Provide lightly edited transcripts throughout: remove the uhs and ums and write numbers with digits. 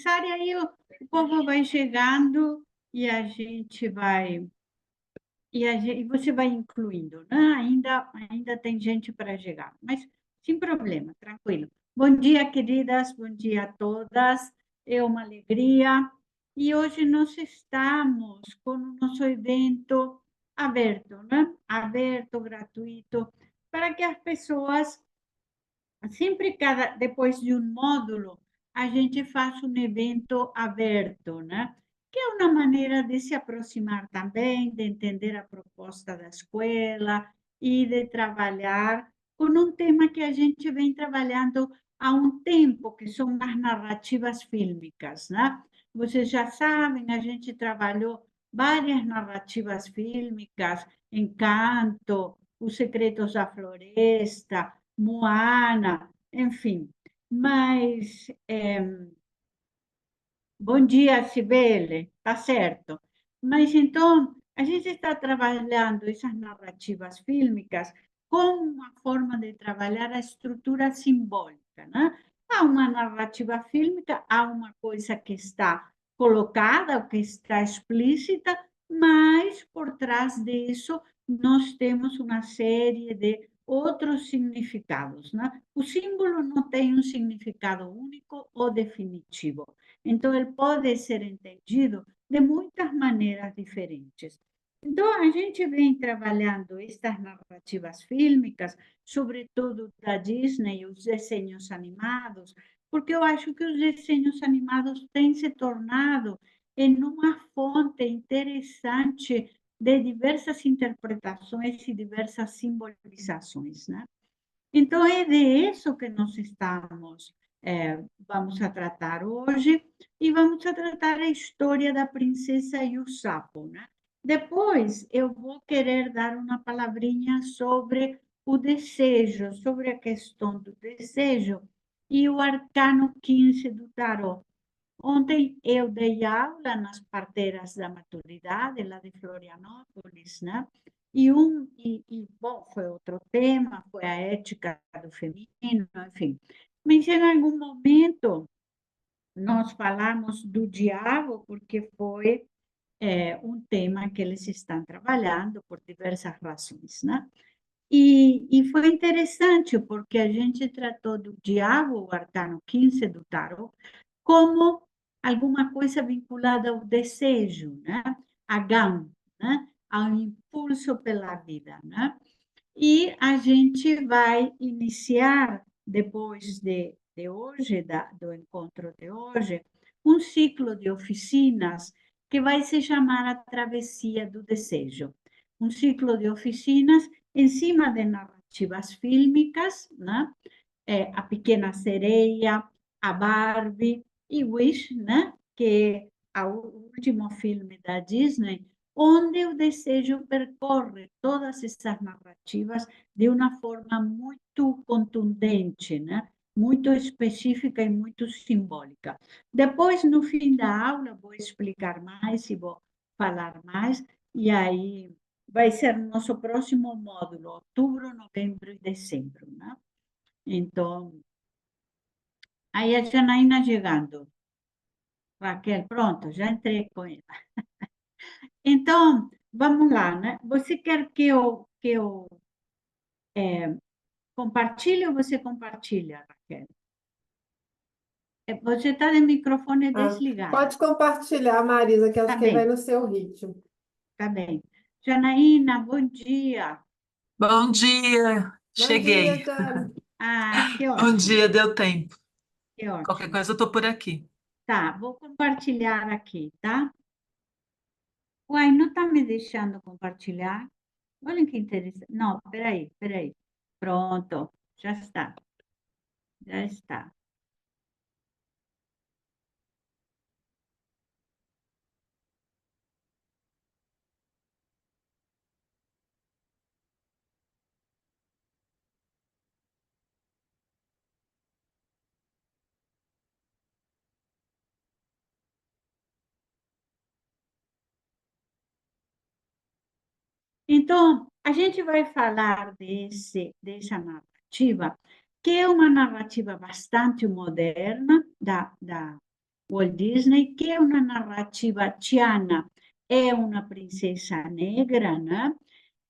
E aí o povo vai chegando e a gente vai e você vai incluindo, né? Ainda tem gente para chegar, mas sem problema, tranquilo. Bom dia, queridas, bom dia a todas. É uma alegria. E hoje nós estamos com o nosso evento aberto, né? Aberto, gratuito, para que as pessoas sempre depois de um módulo, a gente faz um evento aberto, né? Que é uma maneira de se aproximar também, de entender a proposta da escola e de trabalhar com um tema que a gente vem trabalhando há um tempo, que são as narrativas fílmicas, né? Vocês já sabem, a gente trabalhou várias narrativas fílmicas, Encanto, Os Secretos da Floresta, Moana, enfim. Mas, bom dia, Cibele, tá certo. Mas então, a gente está trabalhando essas narrativas fílmicas com uma forma de trabalhar a estrutura simbólica, né? Há uma narrativa fílmica, há uma coisa que está colocada, que está explícita, mas por trás disso nós temos uma série de outros significados, né? O símbolo não tem um significado único ou definitivo. Então, ele pode ser entendido de muitas maneiras diferentes. Então, a gente vem trabalhando estas narrativas fílmicas, sobretudo da Disney, os desenhos animados, porque eu acho que os desenhos animados têm se tornado em uma fonte interessante de diversas interpretações e diversas simbolizações, né? Então, é de isso que nós vamos a tratar hoje, e vamos a tratar a história da princesa e o sapo, né? Depois, eu vou querer dar uma palavrinha sobre o desejo, sobre a questão do desejo e o arcano 15 do tarot. Ontem eu dei aula nas parteiras da maturidade, lá de Florianópolis, né? Bom, foi outro tema, foi a ética do feminino, enfim. Mas em algum momento nós falamos do diabo, porque foi um tema que eles estão trabalhando por diversas razões, né? E foi interessante, porque a gente tratou do diabo, o arcano 15 do tarot, como alguma coisa vinculada ao desejo, né? A gana, né? Ao impulso pela vida, né? E a gente vai iniciar, depois de hoje, do encontro de hoje, um ciclo de oficinas que vai se chamar a Travessia do Desejo. Um ciclo de oficinas em cima de narrativas fílmicas, né? A Pequena Sereia, a Barbie e Wish, né? Que é o último filme da Disney, onde o desejo percorre todas essas narrativas de uma forma muito contundente, né? Muito específica e muito simbólica. Depois, no fim da aula, vou explicar mais e vou falar mais, e aí vai ser o nosso próximo módulo, outubro, novembro e dezembro, né? Então, aí a Janaína chegando. Raquel, pronto, já entrei com ela. Então, vamos lá, né? Você quer que eu compartilhe ou você compartilha, Raquel? Você está de microfone Ah, desligado. pode compartilhar, Marisa, que Tá acho que aí vai bem, no seu ritmo. tá bem. Janaína, bom dia. Bom dia, Bom dia, cheguei. Jana. Ah, que Bom ótimo, dia, deu tempo. que Qualquer ótimo. coisa eu tô por aqui. Tá, vou compartilhar aqui, tá? Uai, não está me deixando compartilhar? Olha que interessante. Não, peraí. Pronto, já está, já está. Então, a gente vai falar dessa narrativa, que é uma narrativa bastante moderna, Walt Disney, que é uma narrativa Tiana, é uma princesa negra, né?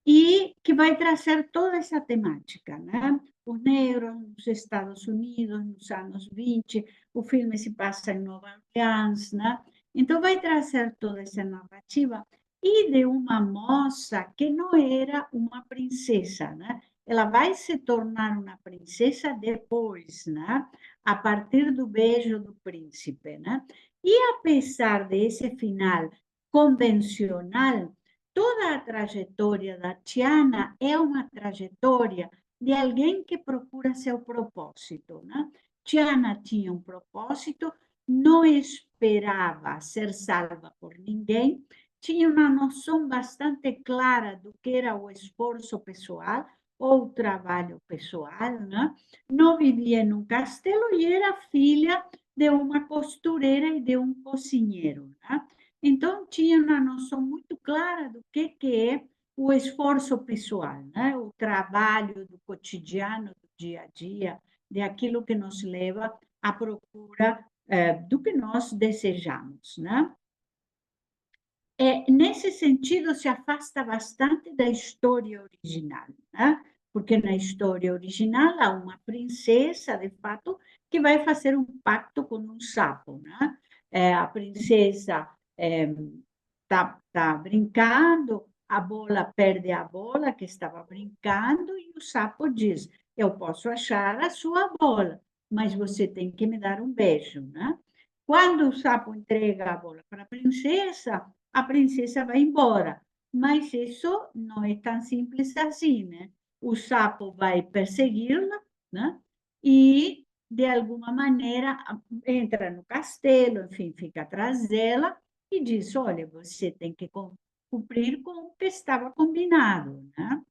E que vai trazer toda essa temática, né? Os negros nos Estados Unidos, nos anos 20, o filme se passa em Nova Orleans, né? Então, vai trazer toda essa narrativa e de uma moça que não era uma princesa, né? Ela vai se tornar uma princesa depois, né? A partir do beijo do príncipe, né? E apesar desse final convencional, toda a trajetória da Tiana é uma trajetória de alguém que procura seu propósito, né? Tiana tinha um propósito, não esperava ser salva por ninguém, tinha uma noção bastante clara do que era o esforço pessoal ou o trabalho pessoal, né? Não vivia em um castelo e era filha de uma costureira e de um cozinheiro, né? Então, tinha uma noção muito clara do que é o esforço pessoal, né? O trabalho do cotidiano, do dia a dia, de aquilo que nos leva à procura do que nós desejamos, né? Nesse sentido, se afasta bastante da história original, né? Porque na história original há uma princesa, de fato, que vai fazer um pacto com um sapo, né? A princesa tá brincando, a bola perde a bola que estava brincando e o sapo diz: eu posso achar a sua bola, mas você tem que me dar um beijo, né? Quando o sapo entrega a bola para a princesa vai embora. Mas isso não é tão simples assim, né? O sapo vai persegui-la, né? E, de alguma maneira, entra no castelo, enfim, fica atrás dela e diz: olha, você tem que cumprir com o que estava combinado, né?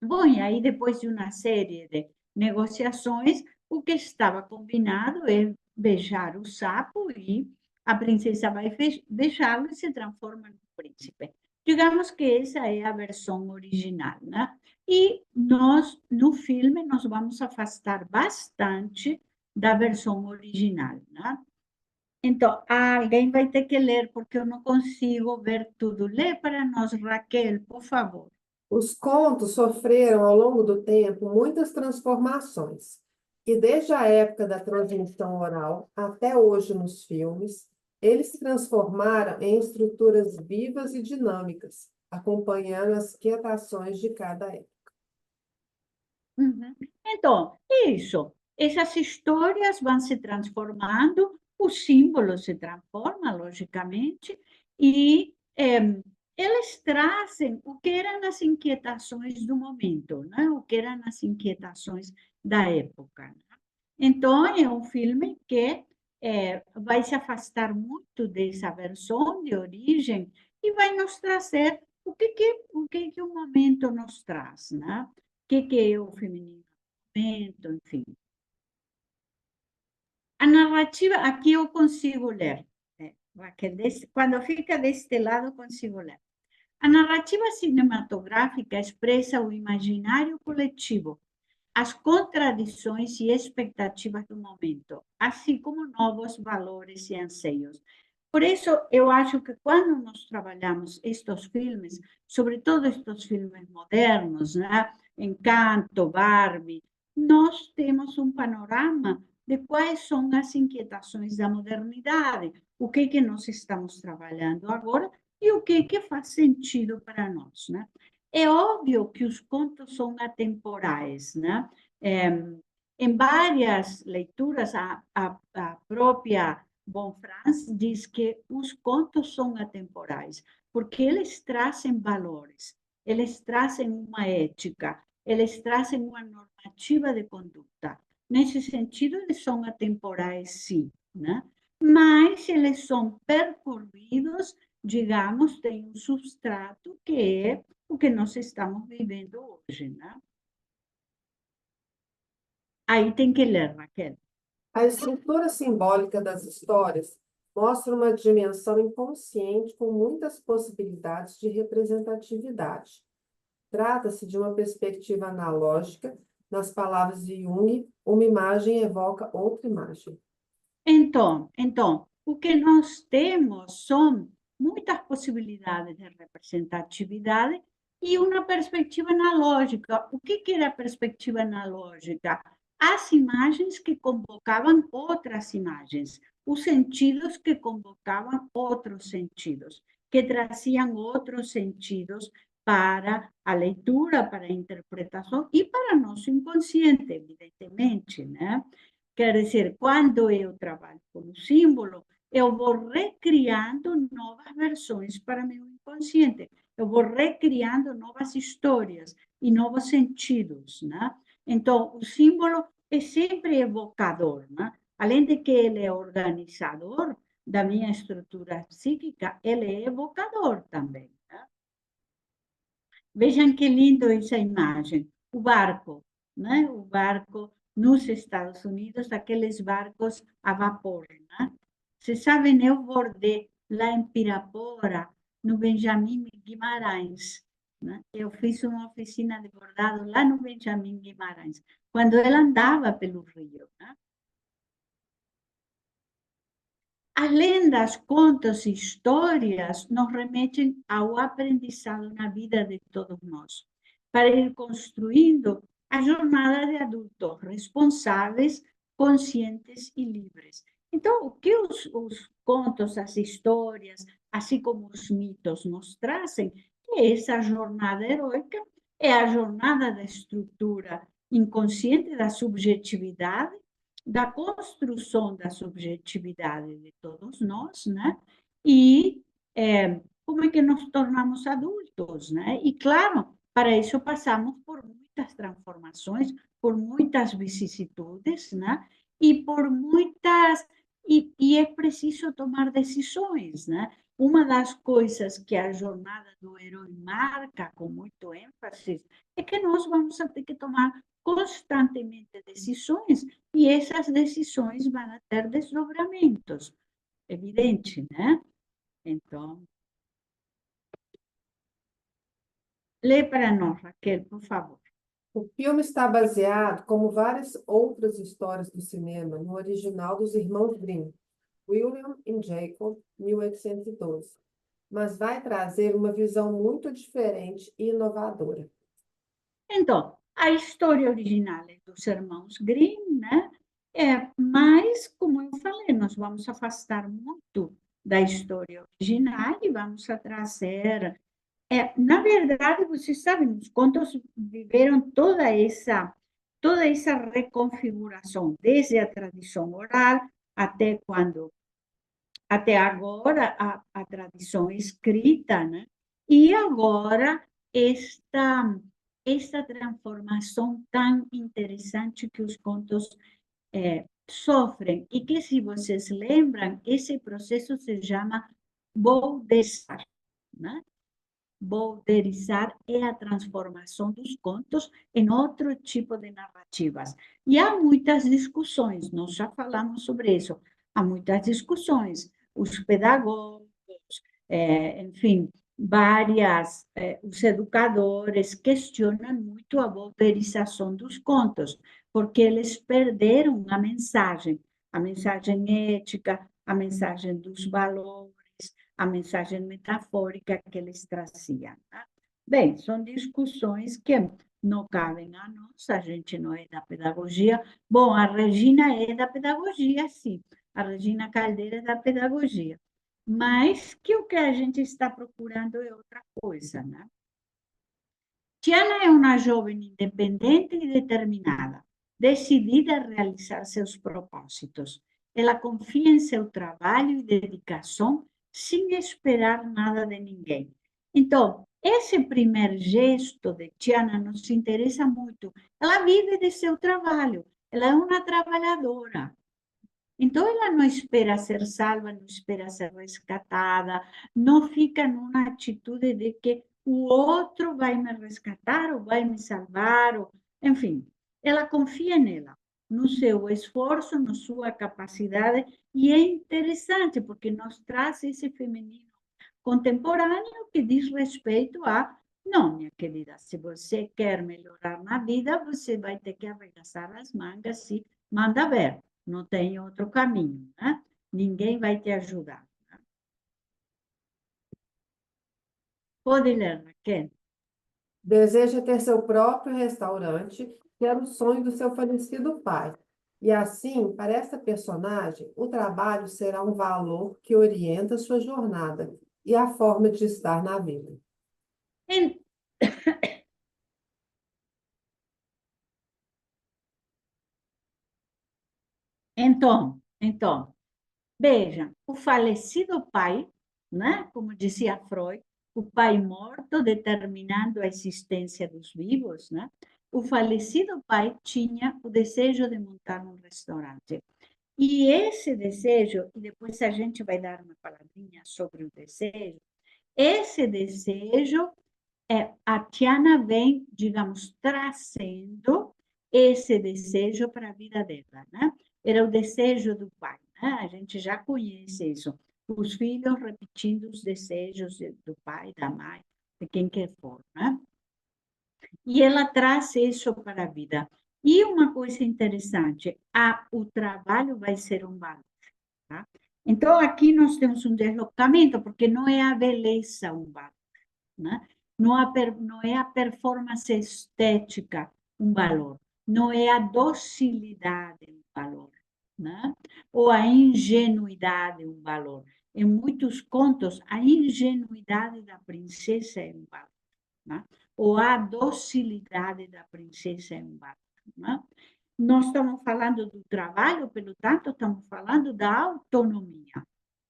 Bom, e aí, depois de uma série de negociações, o que estava combinado é beijar o sapo e a princesa vai beijá-lo e se transforma no príncipe. Digamos que essa é a versão original, né? E nós, no filme, nós vamos afastar bastante da versão original, né? Então, alguém vai ter que ler, porque eu não consigo ver tudo. Lê para nós, Raquel, por favor. Os contos sofreram, ao longo do tempo, muitas transformações, e desde a época da transmissão oral até hoje nos filmes, eles se transformaram em estruturas vivas e dinâmicas, acompanhando as quietações de cada época. Uhum. Então, é isso. Essas histórias vão se transformando, o símbolo se transforma, logicamente, e eles trazem o que eram as inquietações do momento, né? O que eram as inquietações da época. Né? Então, é um filme que vai se afastar muito dessa versão de origem e vai nos trazer o que o momento nos traz, né? Que é o feminino, enfim. A narrativa, aqui eu consigo ler, quando fica deste lado, eu consigo ler. A narrativa cinematográfica expressa o imaginário coletivo, as contradições e expectativas do momento, assim como novos valores e anseios. Por isso, eu acho que quando nós trabalhamos estes filmes, sobretudo estes filmes modernos, né? Encanto, Barbie, nós temos um panorama de quais são as inquietações da modernidade, o que nós estamos trabalhando agora e o que faz sentido para nós, né? É óbvio que os contos são atemporais, né? Em várias leituras, a própria Bonfrance diz que os contos são atemporais, porque eles trazem valores, eles trazem uma ética, eles trazem uma normativa de conduta. Nesse sentido, eles são atemporais, sim, né? Mas eles são percorridos, digamos, tem um substrato que é o que nós estamos vivendo hoje, né? Aí tem que ler, Raquel. A estrutura simbólica das histórias mostra uma dimensão inconsciente com muitas possibilidades de representatividade. Trata-se de uma perspectiva analógica. Nas palavras de Jung, uma imagem evoca outra imagem. Então, o que nós temos são muitas possibilidades de representatividade e uma perspectiva analógica. O que era a perspectiva analógica? As imagens que convocavam outras imagens, os sentidos que convocavam outros sentidos, que traziam outros sentidos para a leitura, para a interpretação e para nosso inconsciente, evidentemente, né? Quer dizer, quando eu trabalho com o símbolo, eu vou recriando novas versões para meu inconsciente. Eu vou recriando novas histórias e novos sentidos, né? Então, o símbolo é sempre evocador, né? Além de que ele é organizador da minha estrutura psíquica, ele é evocador também, né? Vejam que lindo essa imagem. O barco, né? O barco nos Estados Unidos, aqueles barcos a vapor, né? Vocês sabem, eu bordei lá em Pirapora, no Benjamin Guimarães, né? Eu fiz uma oficina de bordado lá no Benjamin Guimarães, quando ele andava pelo rio, né? As lendas, contos e histórias nos remetem ao aprendizado na vida de todos nós, para ir construindo a jornada de adultos responsáveis, conscientes e livres. Então, o que os contos, as histórias, assim como os mitos nos trazem, é essa jornada heróica, é a jornada da estrutura inconsciente, da subjetividade, da construção da subjetividade de todos nós, né? E como é que nos tornamos adultos, né? E, claro, para isso passamos por muitas transformações, por muitas vicissitudes, né? E por muitas... E é preciso tomar decisões, né? Uma das coisas que a jornada do herói marca com muito ênfase é que nós vamos ter que tomar constantemente decisões e essas decisões vão ter desdobramentos, evidente, né? Então, lê para nós, Raquel, por favor. O filme está baseado, como várias outras histórias do cinema, no original dos irmãos Grimm, William e Jacob, 1812, mas vai trazer uma visão muito diferente e inovadora. Então, a história original é dos irmãos Grimm, né? Mas, como eu falei, nós vamos afastar muito da história original e vamos a trazer... na verdade, vocês sabem, os contos viveram toda essa reconfiguração, desde a tradição oral até quando até agora a tradição escrita, né? E agora esta transformação tão interessante que os contos sofrem e que, se vocês lembram, esse processo se chama bolderizar, né? Bolderizar é a transformação dos contos em outro tipo de narrativas. E há muitas discussões, nós já falamos sobre isso, há muitas discussões. Os pedagogos, enfim, os educadores questionam muito a bolderização dos contos, porque eles perderam a mensagem ética, a mensagem dos valores, a mensagem metafórica que eles traziam. Tá? Bem, são discussões que não cabem a nós, a gente não é da pedagogia. Bom, a Regina é da pedagogia, sim. A Regina Caldeira é da pedagogia. Mas que o que a gente está procurando é outra coisa, né? Tiana é uma jovem independente e determinada, decidida a realizar seus propósitos. Ela confia em seu trabalho e dedicação sem esperar nada de ninguém. Então, esse primeiro gesto de Tiana nos interessa muito. Ela vive de seu trabalho, ela é uma trabalhadora. Então, ela não espera ser salva, não espera ser resgatada, não fica numa atitude de que o outro vai me resgatar ou vai me salvar, ou... enfim, ela confia nela, no seu esforço, na sua capacidade, e é interessante porque nos traz esse feminino contemporâneo que diz respeito a, não, minha querida, se você quer melhorar na vida, você vai ter que arregaçar as mangas e manda ver. não tem outro caminho, né? Ninguém vai te ajudar. Pode ler, Raquel. Deseja ter seu próprio restaurante, que era o sonho do seu falecido pai. E assim, para essa personagem, o trabalho será um valor que orienta sua jornada e a forma de estar na vida. En- Então, veja, o falecido pai, né? Como dizia Freud, o pai morto determinando a existência dos vivos, né? O falecido pai tinha o desejo de montar um restaurante. E esse desejo, e depois a gente vai dar uma palavrinha sobre o desejo, esse desejo, a Tiana vem, digamos, trazendo esse desejo para a vida dela, né? Era o desejo do pai, né? A gente já conhece isso. Os filhos repetindo os desejos do pai, da mãe, de quem quer for, né? E ela traz isso para a vida. E uma coisa interessante, o trabalho vai ser um valor, tá? Então, aqui nós temos um deslocamento, porque não é a beleza um valor, né? Não é a performance estética um valor, não é a docilidade um valor, né? Ou a ingenuidade um valor. Em muitos contos, a ingenuidade da princesa é um valor, né? Ou a docilidade da princesa é um valor, né? Nós estamos falando do trabalho, pelo tanto, estamos falando da autonomia,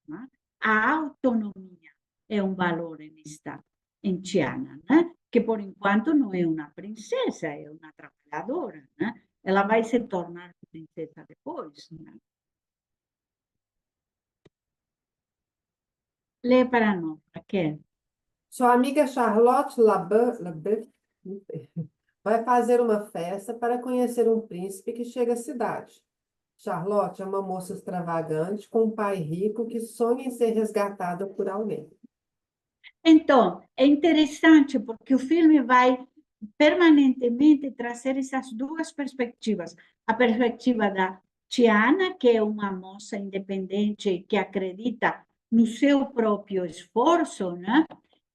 né? A autonomia é um valor em Tiana, né? Que por enquanto não é uma princesa, é uma trabalhadora, né? Ela vai se tornar princesa depois, né? Lê para nós, Raquel. Sua amiga Charlotte Labeuf vai fazer uma festa para conhecer um príncipe que chega à cidade. Charlotte é uma moça extravagante com um pai rico que sonha em ser resgatada por alguém. Então, é interessante porque o filme vai permanentemente trazer essas duas perspectivas. A perspectiva da Tiana, que é uma moça independente que acredita no seu próprio esforço, né?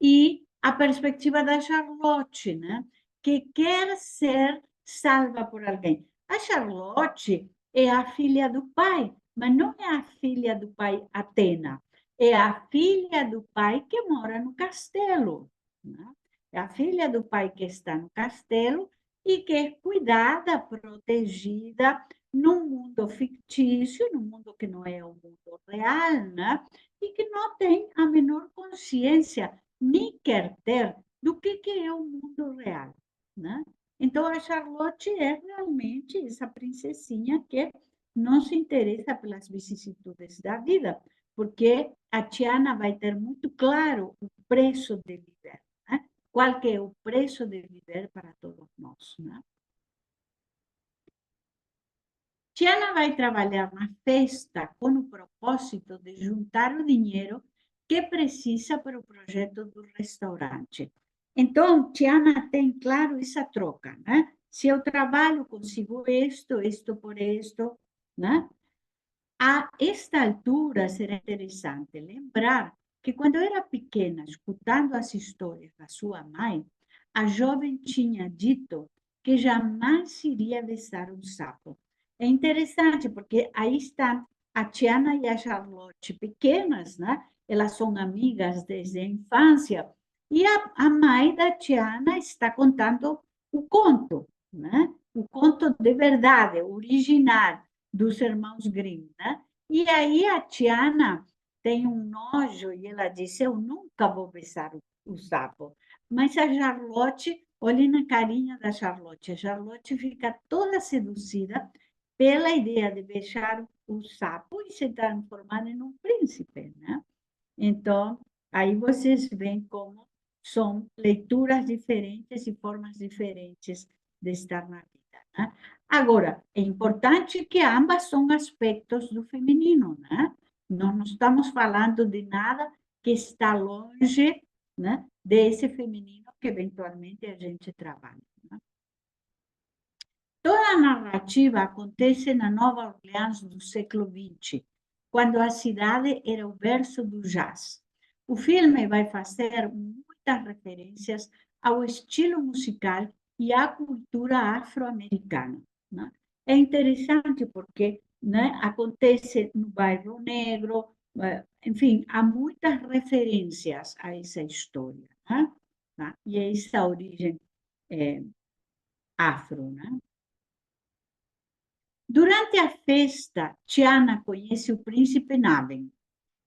E a perspectiva da Charlotte, né? Que quer ser salva por alguém. A Charlotte é a filha do pai, mas não é a filha do pai Atena, é a filha do pai que mora no castelo, né? É a filha do pai que está no castelo e que é cuidada, protegida num mundo fictício, num mundo que não é o mundo real, né? E que não tem a menor consciência, nem quer ter, do que é o mundo real, né? Então, a Charlotte é realmente essa princesinha que não se interessa pelas vicissitudes da vida, porque a Tiana vai ter muito claro o preço de viver, né? Qual que é o preço de viver para todos nós, né? Tiana vai trabalhar na festa com o propósito de juntar o dinheiro que precisa para o projeto do restaurante. Então, Tiana tem claro essa troca, né? Se eu trabalho, consigo isto por isto, né? A esta altura será interessante lembrar que quando era pequena, escutando as histórias da sua mãe, a jovem tinha dito que jamais iria besar um sapo. É interessante porque aí estão a Tiana e a Charlotte pequenas, né? Elas são amigas desde a infância. E a mãe da Tiana está contando o conto, né? O conto de verdade, original dos irmãos Grimm, né? E aí a Tiana tem um nojo e ela diz: Eu nunca vou besar o sapo. Mas a Charlotte, olhe na carinha da Charlotte, a Charlotte fica toda seduzida pela ideia de beijar o sapo e se transformar em um príncipe, né? Então, aí vocês veem como são leituras diferentes e formas diferentes de estar na vida, né? Agora, é importante que ambas são aspectos do feminino, né? Nós não estamos falando de nada que está longe, né, desse feminino que eventualmente a gente trabalha, né? Toda a narrativa acontece na Nova Orleans do século XX, quando a cidade era o berço do jazz. O filme vai fazer muitas referências ao estilo musical e à cultura afro-americana, né? É interessante porque, né, acontece no bairro negro, enfim, há muitas referências a essa história, né? E a essa origem afro, né? Durante a festa, Tiana conhece o príncipe Naven,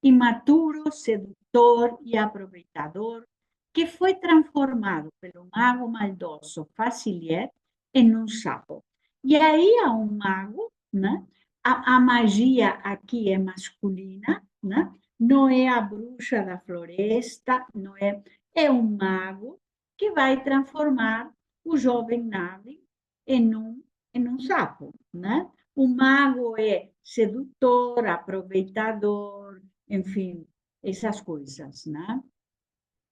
imaturo, sedutor e aproveitador, que foi transformado pelo mago maldoso Facilier em um sapo. E aí há um mago, né? A magia aqui é masculina, né? Não é a bruxa da floresta, não é, é um mago que vai transformar o jovem Naven em um sapo, né? O mago é sedutor, aproveitador, enfim, essas coisas, né?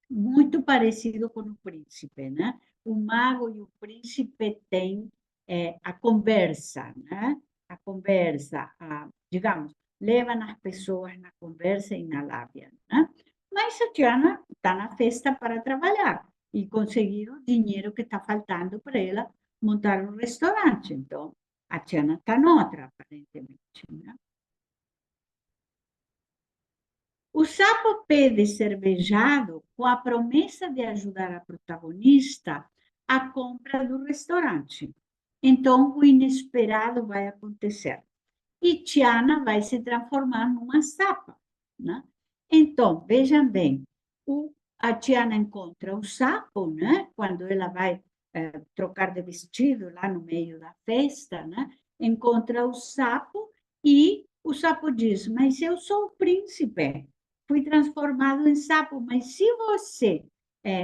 Muito parecido com o príncipe, né? O mago e o príncipe têm a conversa, né? A conversa, digamos, levam as pessoas na conversa e na lábia, né? Mas a Tiana está na festa para trabalhar e conseguir o dinheiro que está faltando para ela montar um restaurante. Então, a Tiana está noutra, aparentemente, né? O sapo pede ser beijado com a promessa de ajudar a protagonista a compra do restaurante. Então, o inesperado vai acontecer. E Tiana vai se transformar numa sapa, né? Então, vejam bem, a Tiana encontra o sapo, né? Quando ela vai trocar de vestido lá no meio da festa, né? Encontra o sapo e o sapo diz, mas eu sou o príncipe, fui transformado em sapo, mas se você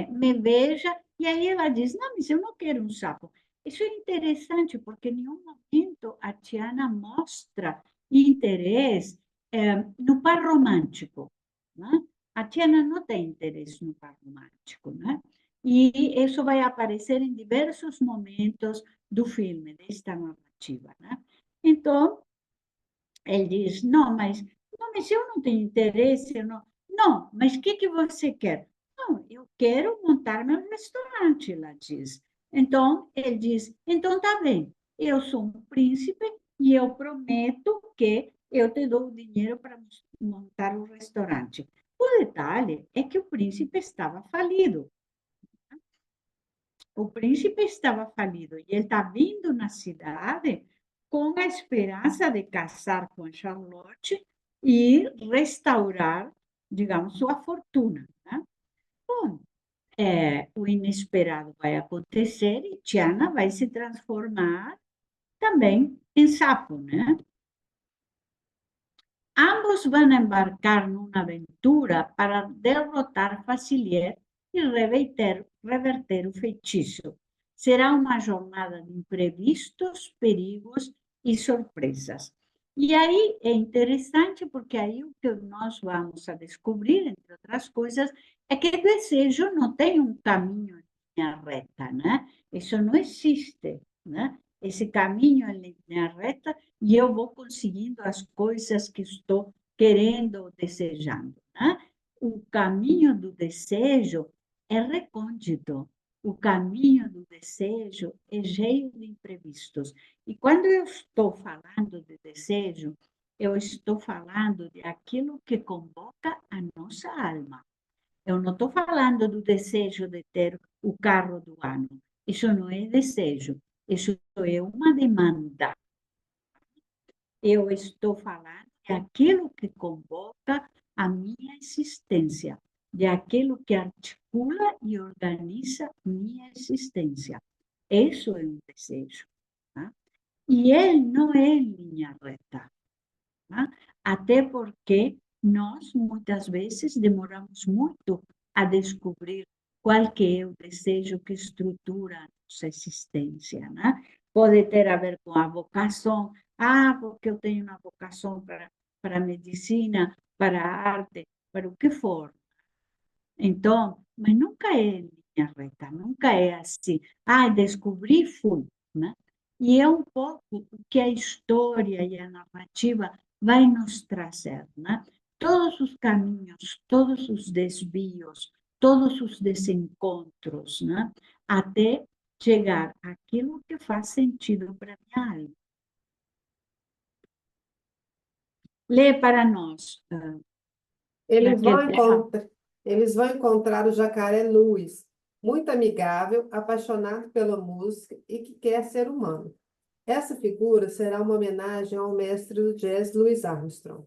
me beija, e aí ela diz, não, mas eu não quero um sapo. Isso é interessante, porque em nenhum momento a Tiana mostra interesse no par romântico, né? A Tiana não tem interesse no par romântico, né? E isso vai aparecer em diversos momentos do filme, desta narrativa, né? Então, ele diz, não, mas eu não tenho interesse, eu não. Não, mas o que você quer? Não, eu quero montar meu restaurante, ela diz. Então, ele diz, então tá bem, eu sou um príncipe e eu prometo que eu te dou o dinheiro para montar o restaurante. O detalhe é que o príncipe estava falido. O príncipe estava falido e ele está vindo na cidade com a esperança de casar com Charlotte e restaurar, digamos, sua fortuna, né? Bom, o inesperado vai acontecer e Tiana vai se transformar também em sapo, né? Ambos van a embarcar numa aventura para derrotar Facilier e reverter o feitiço. Será uma jornada de imprevistos, perigos e surpresas. E aí é interessante porque aí o que nós vamos a descobrir, entre outras coisas, é que o desejo não tem um caminho em linha reta, né? Isso não existe, né? Esse caminho em linha reta e eu vou conseguindo as coisas que estou querendo ou desejando, né? O caminho do desejo é recôndito. O caminho do desejo é cheio de imprevistos. E quando eu estou falando de desejo, eu estou falando de aquilo que convoca a nossa alma. Eu não estou falando do desejo de ter o carro do ano. Isso não é desejo. Isso é uma demanda. Eu estou falando de aquilo que convoca a minha existência, de aquilo que articula e organiza minha existência. Isso é um desejo. Tá? E ele não é em linha reta. Tá? Até porque nós, muitas vezes, demoramos muito a descobrir qual que é o desejo que estrutura a nossa existência. Né? Pode ter a ver com a vocação, porque eu tenho uma vocação para a medicina, para a arte, para o que for. Então, mas nunca é em linha reta, nunca é assim. Descobri, fui. Né? E é um pouco o que a história e a narrativa vai nos trazer, né? Todos os caminhos, todos os desvios, todos os desencontros, né? Até chegar àquilo que faz sentido para a minha alma. Lê para nós, Eles vão Raquel, por favor. eles vão encontrar o jacaré Luiz, muito amigável, apaixonado pela música e que quer ser humano. Essa figura será uma homenagem ao mestre do jazz Louis Armstrong.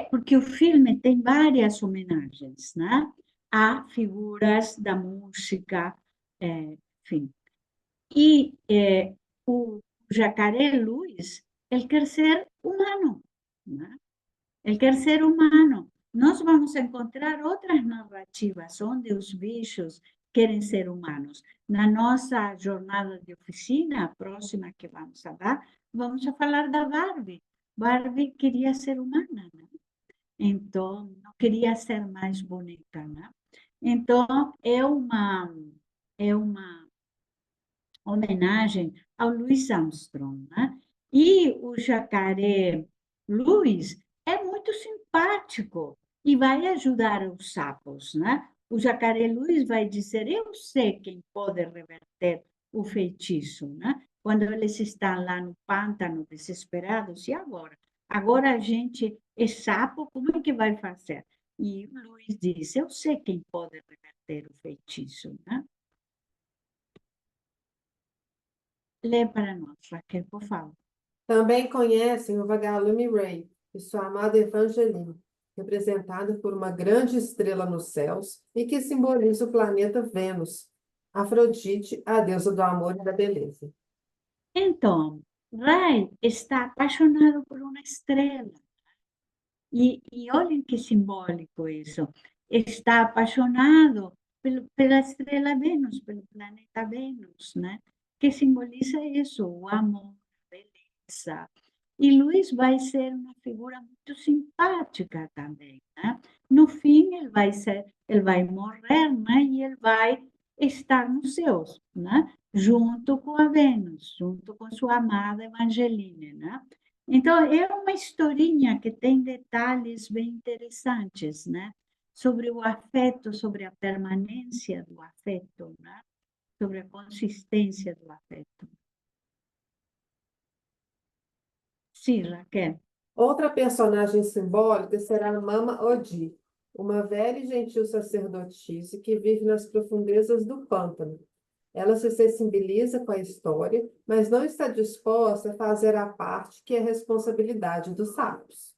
Porque o filme tem várias homenagens, né? A figuras da música, enfim. E o Jacaré Luiz, ele quer ser humano, né? Ele quer ser humano. Nós vamos encontrar outras narrativas onde os bichos querem ser humanos. Na nossa jornada de oficina, a próxima que vamos a dar, vamos a falar da Barbie. Barbie queria ser humana, né? Então, não queria ser mais bonita, né? Então, é uma homenagem ao Louis Armstrong, né? E o jacaré Louis é muito simpático e vai ajudar os sapos, né? O jacaré Louis vai dizer: eu sei quem pode reverter o feitiço, né? Quando eles estão lá no pântano desesperados, e agora? Agora a gente é sapo, como é que vai fazer? E Luiz diz: eu sei quem pode reverter o feitiço, né? Lê para nós, Raquel, por favor. Também conhecem o vagalume Ray e sua amada Evangeline, representada por uma grande estrela nos céus e que simboliza o planeta Vênus, Afrodite, a deusa do amor e da beleza. Então, Ray está apaixonado por uma estrela. E olhem que simbólico isso. Está apaixonado pela estrela Vênus, pelo planeta Vênus, né? Que simboliza isso, o amor, a beleza. E Luiz vai ser uma figura muito simpática também, né? No fim, ele vai morrer, né? E ele vai estar nos céus, né? Junto com a Vênus, junto com sua amada Evangeline, né? Então, é uma historinha que tem detalhes bem interessantes, né? Sobre o afeto, sobre a permanência do afeto, né? Sobre a consistência do afeto. Sim, Raquel. Outra personagem simbólica será a Mama Odi, uma velha e gentil sacerdotisa que vive nas profundezas do pântano. Ela se sensibiliza com a história, mas não está disposta a fazer a parte que é responsabilidade dos sapos.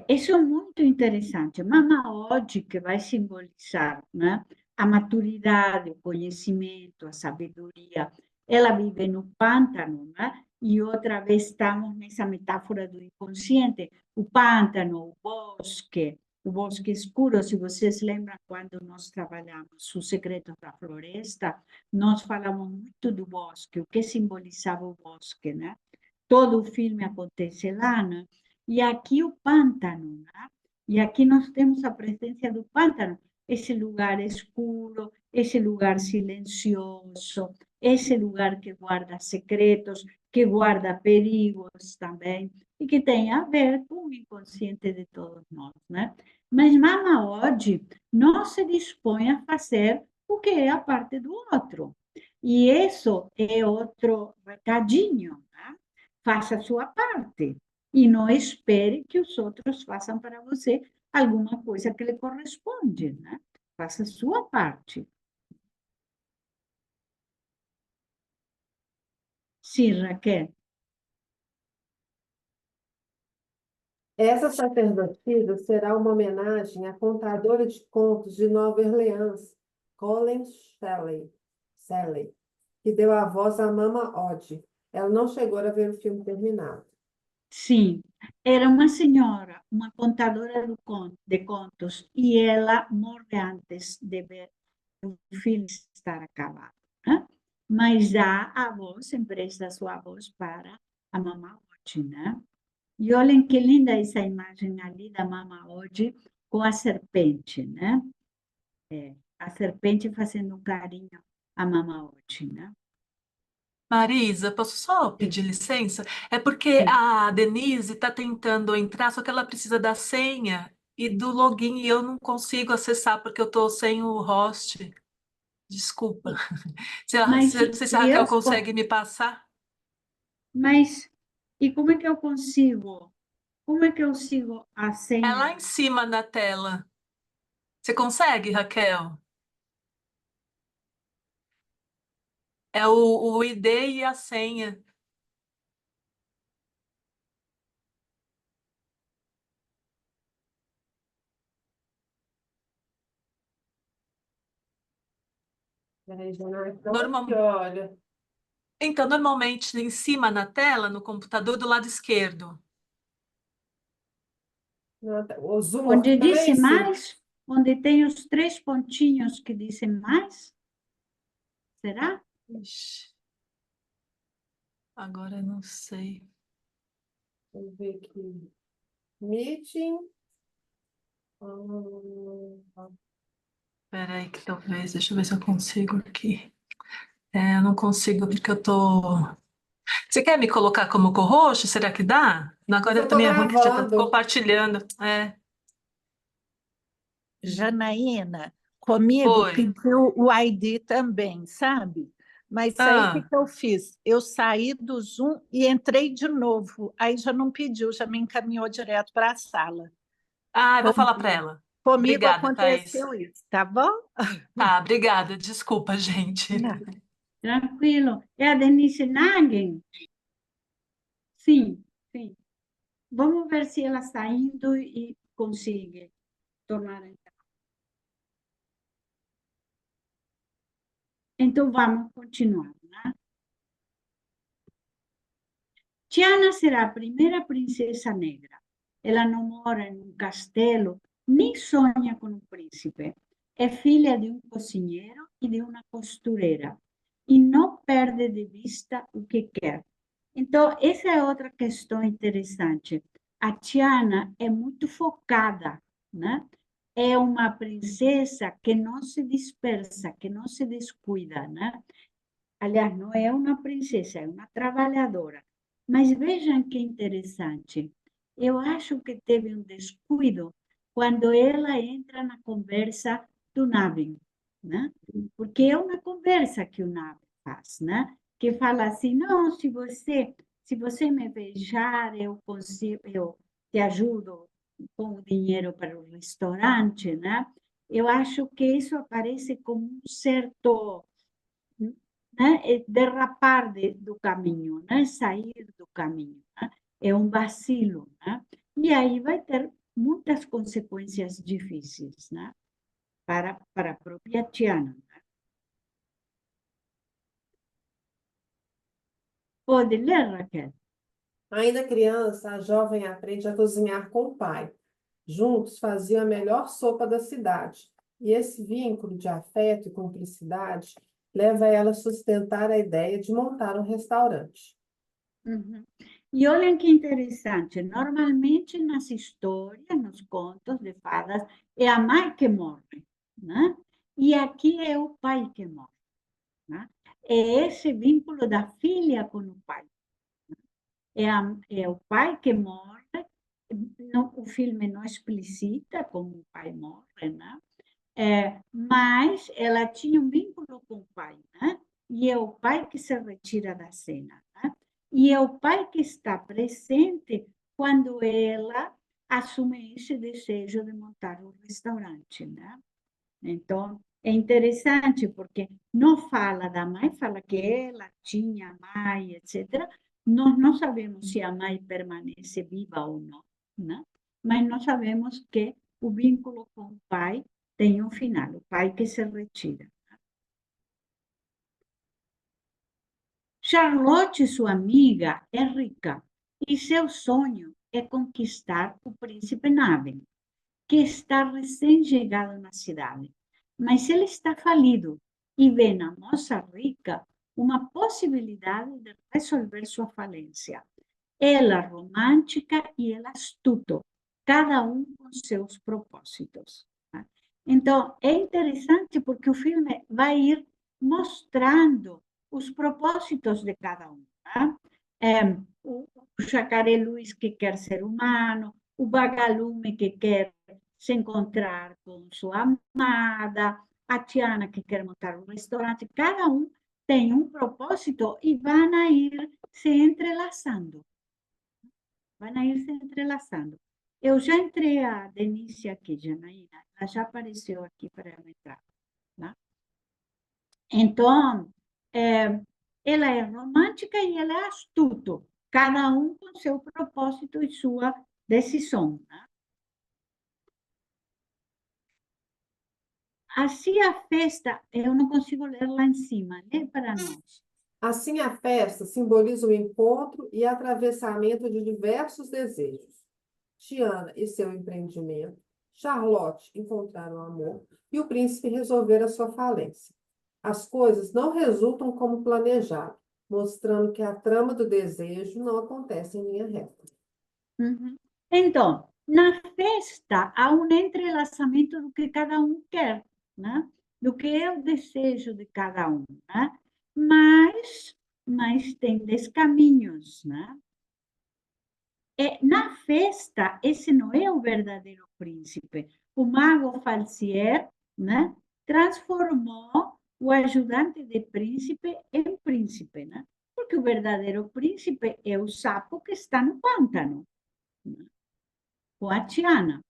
Isso é muito interessante. Mama Ode, que vai simbolizar, né, a maturidade, o conhecimento, a sabedoria. Ela vive no pântano, né? E outra vez estamos nessa metáfora do inconsciente. O pântano, o bosque escuro. Se vocês lembram quando nós trabalhamos Os Segredos da Floresta, nós falamos muito do bosque, o que simbolizava o bosque, né? Todo o filme acontece lá, né? E aqui o pântano, né? E aqui nós temos a presença do pântano, esse lugar escuro, esse lugar silencioso, esse lugar que guarda secretos, que guarda perigos também, e que tem a ver com o inconsciente de todos nós, né? Mas Mama Odi não se dispõe a fazer o que é a parte do outro. E isso é outro recadinho, né? Faça a sua parte e não espere que os outros façam para você alguma coisa que lhe corresponde, né? Faça a sua parte. Sim, Raquel. Essa sacerdotisa será uma homenagem à contadora de contos de Nova Orleans, Colin Shelley, que deu a voz à Mama Odd. Ela não chegou a ver o filme terminado. Sim, era uma senhora, uma contadora de contos, e ela morre antes de ver o filme estar acabado, né? Mas dá a voz, empresta a sua voz para a Mama Odd, né? E olhem que linda essa imagem ali da Mama Odd com a serpente, né? A serpente fazendo um carinho à Mama Odd, né? Marisa, posso só pedir licença? É porque Sim. a Denise está tentando entrar, só que ela precisa da senha e do login e eu não consigo acessar porque eu estou sem o host. Desculpa. Mas Não sei se a Raquel consegue me passar. mas e como é que eu consigo? Como é que eu sigo a É senha? lá em cima na tela. Você consegue, Raquel? É o ID e a senha. Peraí, Janara, Normal... que olha. Então, normalmente em cima na tela, no computador do lado esquerdo. O Zoom Onde aqui também, diz sim. mais, onde tem os 3 pontinhos que dizem mais, será? Ixi, agora eu não sei. Vamos ver aqui. Meeting. Ah, Peraí, que talvez, deixa eu ver se eu consigo aqui. É, eu não consigo porque eu tô. Você quer me colocar como co-host? Será que dá? mas Agora eu eu tô também é ruim que já tá gravando. compartilhando. É, Janaína, comigo oi. pediu o ID também, sabe? Mas aí o que Ah, que eu fiz? Eu saí do Zoom e entrei de novo. Aí já não pediu, já me encaminhou direto para a sala. eu vou falar para ela. Comigo Obrigada, Thaís. aconteceu isso, tá bom? Tá, obrigada. Desculpa, gente. Não. Tranquilo. É a Denise Nagen? Sim, sim. Vamos ver se ela está indo e consegue tornar a entrar. Então, vamos continuar, né? Tiana será a primeira princesa negra. Ela não mora em um castelo, nem sonha com um príncipe. É filha de um cozinheiro e de uma costureira. E não perde de vista o que quer. Então, essa é outra questão interessante. A Tiana é muito focada, né? É uma princesa que não se dispersa, que não se descuida, né? Aliás, não é uma princesa, é uma trabalhadora. Mas vejam que interessante. Eu acho que teve um descuido quando ela entra na conversa do Nabin, né? Porque é uma conversa que o Nabin faz, né? Que fala assim, não, se você me beijar, eu consigo, eu te ajudo com o dinheiro para o restaurante, né? Eu acho que isso aparece como um certo, né, derrapar do caminho, né, sair do caminho, né, é um vacilo, né, e aí vai ter muitas consequências difíceis, né, para a própria Tiana. Pode ler, Raquel? Ainda criança, a jovem aprende a cozinhar com o pai. Juntos faziam a melhor sopa da cidade. E esse vínculo de afeto e cumplicidade leva ela a sustentar a ideia de montar um restaurante. Uhum. E olhem que interessante, normalmente nas histórias, nos contos de fadas, é a mãe que morre, né? E aqui é o pai que morre, né? É esse vínculo da filha com o pai. É o pai que morre, o filme não explicita como o pai morre, né? Mas ela tinha um vínculo com o pai, né? E é o pai que se retira da cena, né? E é o pai que está presente quando ela assume esse desejo de montar um restaurante, né? Então, é interessante porque não fala da mãe, fala que ela tinha mãe, etc. Nós não sabemos se a mãe permanece viva ou não, né? Mas nós sabemos que o vínculo com o pai tem um final, o pai que se retira. Charlotte, sua amiga, é rica e seu sonho é conquistar o príncipe Nabin, que está recém-chegado na cidade. Mas ele está falido e vê na moça rica uma possibilidade de resolver sua falência. Ela romântica e ela astuto, cada um com seus propósitos. Então, é interessante porque o filme vai ir mostrando os propósitos de cada um. Né? O Jacaré Luiz que quer ser humano, o Vagalume que quer se encontrar com sua amada, a Tiana que quer montar um restaurante, cada um tem um propósito e vão a ir se entrelaçando. Vão a ir se entrelaçando. Eu já entrei a Denise aqui, Janaína, ela já apareceu aqui para eu entrar. Né? Então, ela é romântica e ela é astuto, cada um com seu propósito e sua decisão. Né? Assim a festa, eu não consigo ler lá em cima, lê para nós. Assim, a festa simboliza o encontro e atravessamento de diversos desejos. Tiana e seu empreendimento, Charlotte encontrar o amor e o príncipe resolver a sua falência. As coisas não resultam como planejado, mostrando que a trama do desejo não acontece em linha reta. Uhum. Então, na festa há um entrelaçamento do que cada um quer, né? Do que é o desejo de cada um, né? Mas tem descaminhos, né? Na festa, esse não é o verdadeiro príncipe. O mago Falsier, né, transformou o ajudante de príncipe em príncipe, né? Porque o verdadeiro príncipe é o sapo que está no pântano, né? Com a Tiana.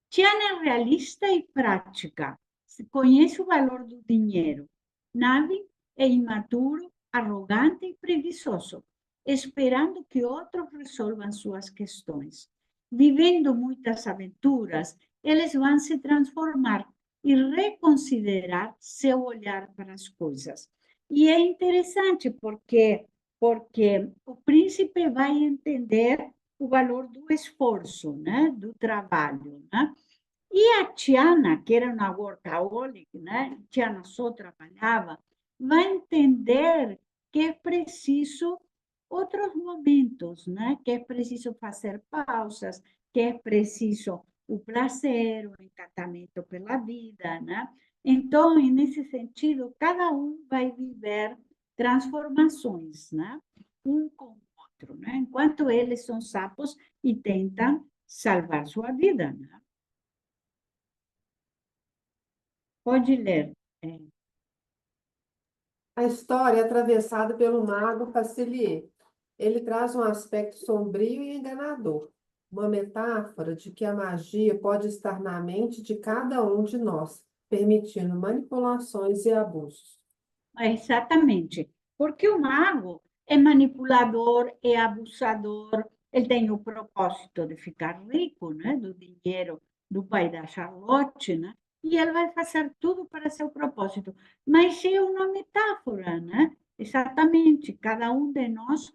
Tiana é realista e prática. Conhece o valor do dinheiro. Navi é imaturo, arrogante e preguiçoso, esperando que outros resolvam suas questões. Vivendo muitas aventuras, eles vão se transformar e reconsiderar seu olhar para as coisas. E é interessante porque o príncipe vai entender o valor do esforço, né, do trabalho, né? E a Tiana, que era uma workaholic, né? Tiana só trabalhava, vai entender que é preciso outros momentos, né? Que é preciso fazer pausas, que é preciso o prazer, o encantamento pela vida, né? Então, nesse sentido, cada um vai viver transformações, né? Um com o outro, né? Enquanto eles são sapos e tentam salvar sua vida, né? Pode ler. A história é atravessada pelo mago Facilier. Ele traz um aspecto sombrio e enganador, uma metáfora de que a magia pode estar na mente de cada um de nós, permitindo manipulações e abusos. Exatamente. Porque o mago é manipulador, é abusador, ele tem o propósito de ficar rico, né? Do dinheiro do pai da Charlotte, né? E ele vai fazer tudo para seu propósito. Mas é uma metáfora, né? Exatamente. Cada um de nós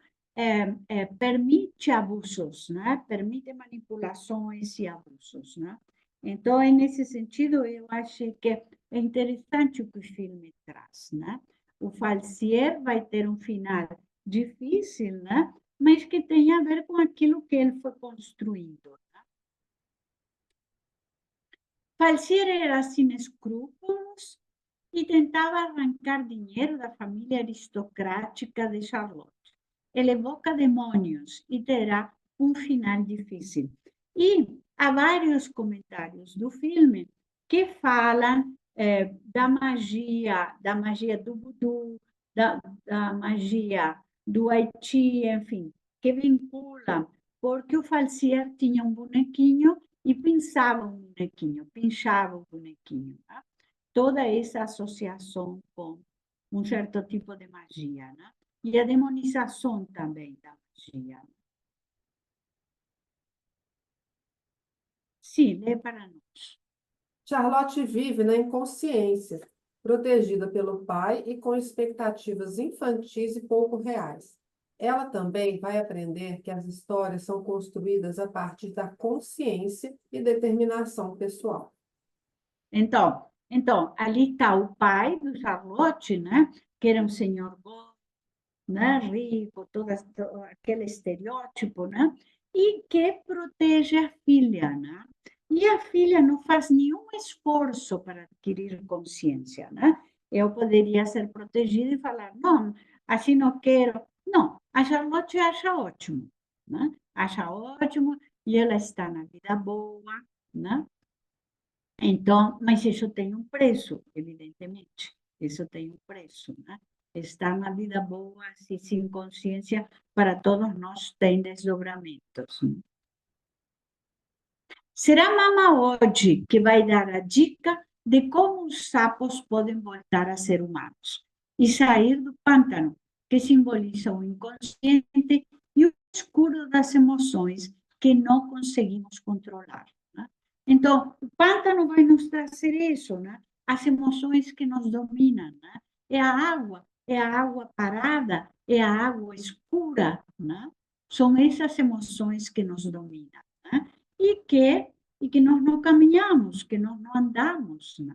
permite abusos, né? Permite manipulações e abusos, né? Então, nesse sentido, eu acho que é interessante o que o filme traz, né? O Falsier vai ter um final difícil, né? Mas que tem a ver com aquilo que ele foi construindo. Né? Falsier era sem escrúpulos e tentava arrancar dinheiro da família aristocrática de Charlotte. Ele evoca demônios e terá um final difícil. E há vários comentários do filme que falam da magia do voodoo, da magia do Haiti, enfim, que vinculam, porque o Falsier tinha um bonequinho e pinçava um bonequinho, pinchava o bonequinho. Né? Toda essa associação com um certo tipo de magia, né? E a demonização também da magia. Sim, lê para nós. Charlotte vive na inconsciência, protegida pelo pai e com expectativas infantis e pouco reais. Ela também vai aprender que as histórias são construídas a partir da consciência e determinação pessoal. Então ali está o pai do Charlotte, né? Que era um senhor bom, né? Rico, todo aquele estereótipo, né? E que protege a filha, né? E a filha não faz nenhum esforço para adquirir consciência, né? eu poderia ser protegida e falar, não, assim não quero. Não, a Charlotte acha ótimo, né? Acha ótimo e ela está na vida boa, né? Então, mas isso tem um preço, evidentemente. Isso tem um preço, né? Estar na vida boa, assim, sem consciência, para todos nós tem desdobramentos. Né? Será Mama hoje que vai dar a dica de como os sapos podem voltar a ser humanos e sair do pântano, que simboliza o inconsciente e o escuro das emoções que não conseguimos controlar. Né? Então, o pântano vai nos trazer isso, né? As emoções que nos dominam. Né? É a água parada, é a água escura. Né? São essas emoções que nos dominam. Né? E que nós não caminhamos, que nós não andamos. Né?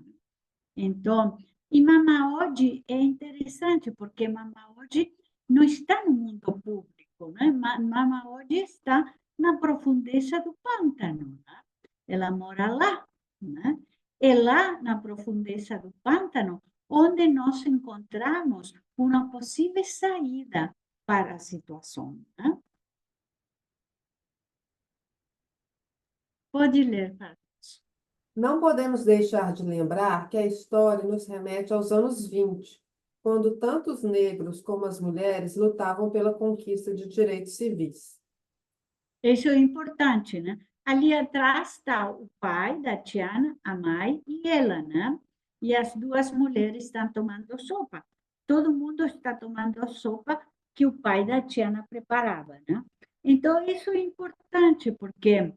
Então, e Mama hoje é interessante, porque Mama hoje não está no mundo público, né? Mama hoje está na profundeza do pântano, né? Ela mora lá, né? É lá na profundeza do pântano onde nós encontramos uma possível saída para a situação, né? Pode ler, Fábio. Não podemos deixar de lembrar que a história nos remete aos anos 20, quando tanto os negros como as mulheres lutavam pela conquista de direitos civis. Isso é importante, né? Ali atrás está o pai da Tiana, a mãe e ela, né? E as duas mulheres estão tomando sopa. Todo mundo está tomando a sopa que o pai da Tiana preparava, né? Então, isso é importante, porque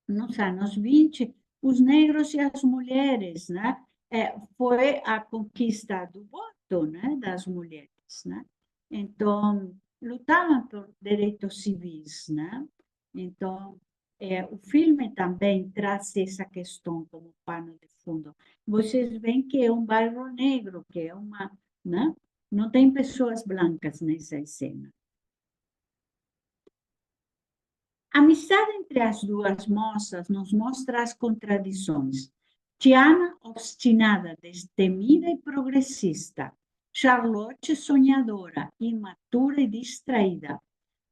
nos anos 20, os negros e as mulheres, né? Foi a conquista do voto, né? Das mulheres, né? Então, lutavam por direitos civis, né? Então, o filme também traz essa questão como pano de fundo. Vocês veem que é um bairro negro, que é uma, né? Não tem pessoas brancas nessa cena. A amizade entre as duas moças nos mostra as contradições. Tiana, obstinada, destemida e progressista. Charlotte, sonhadora, imatura e distraída.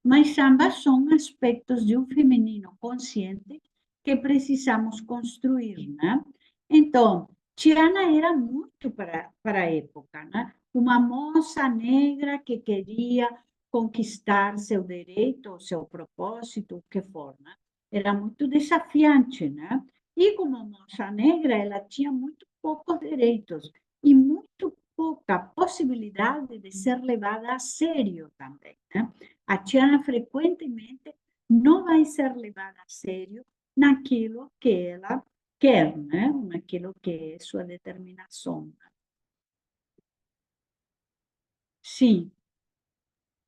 Mas ambas são aspectos de um feminino consciente que precisamos construir, né? Então, Tiana era muito para a época, né? Uma moça negra que queria conquistar seu direito, seu propósito, o que for, né? Era muito desafiante, né? E como moça negra, ela tinha muito poucos direitos e muito pouca possibilidade de ser levada a sério também, né? A Tiana frequentemente não vai ser levada a sério naquilo que ela quer, né? Naquilo que é sua determinação. Sim,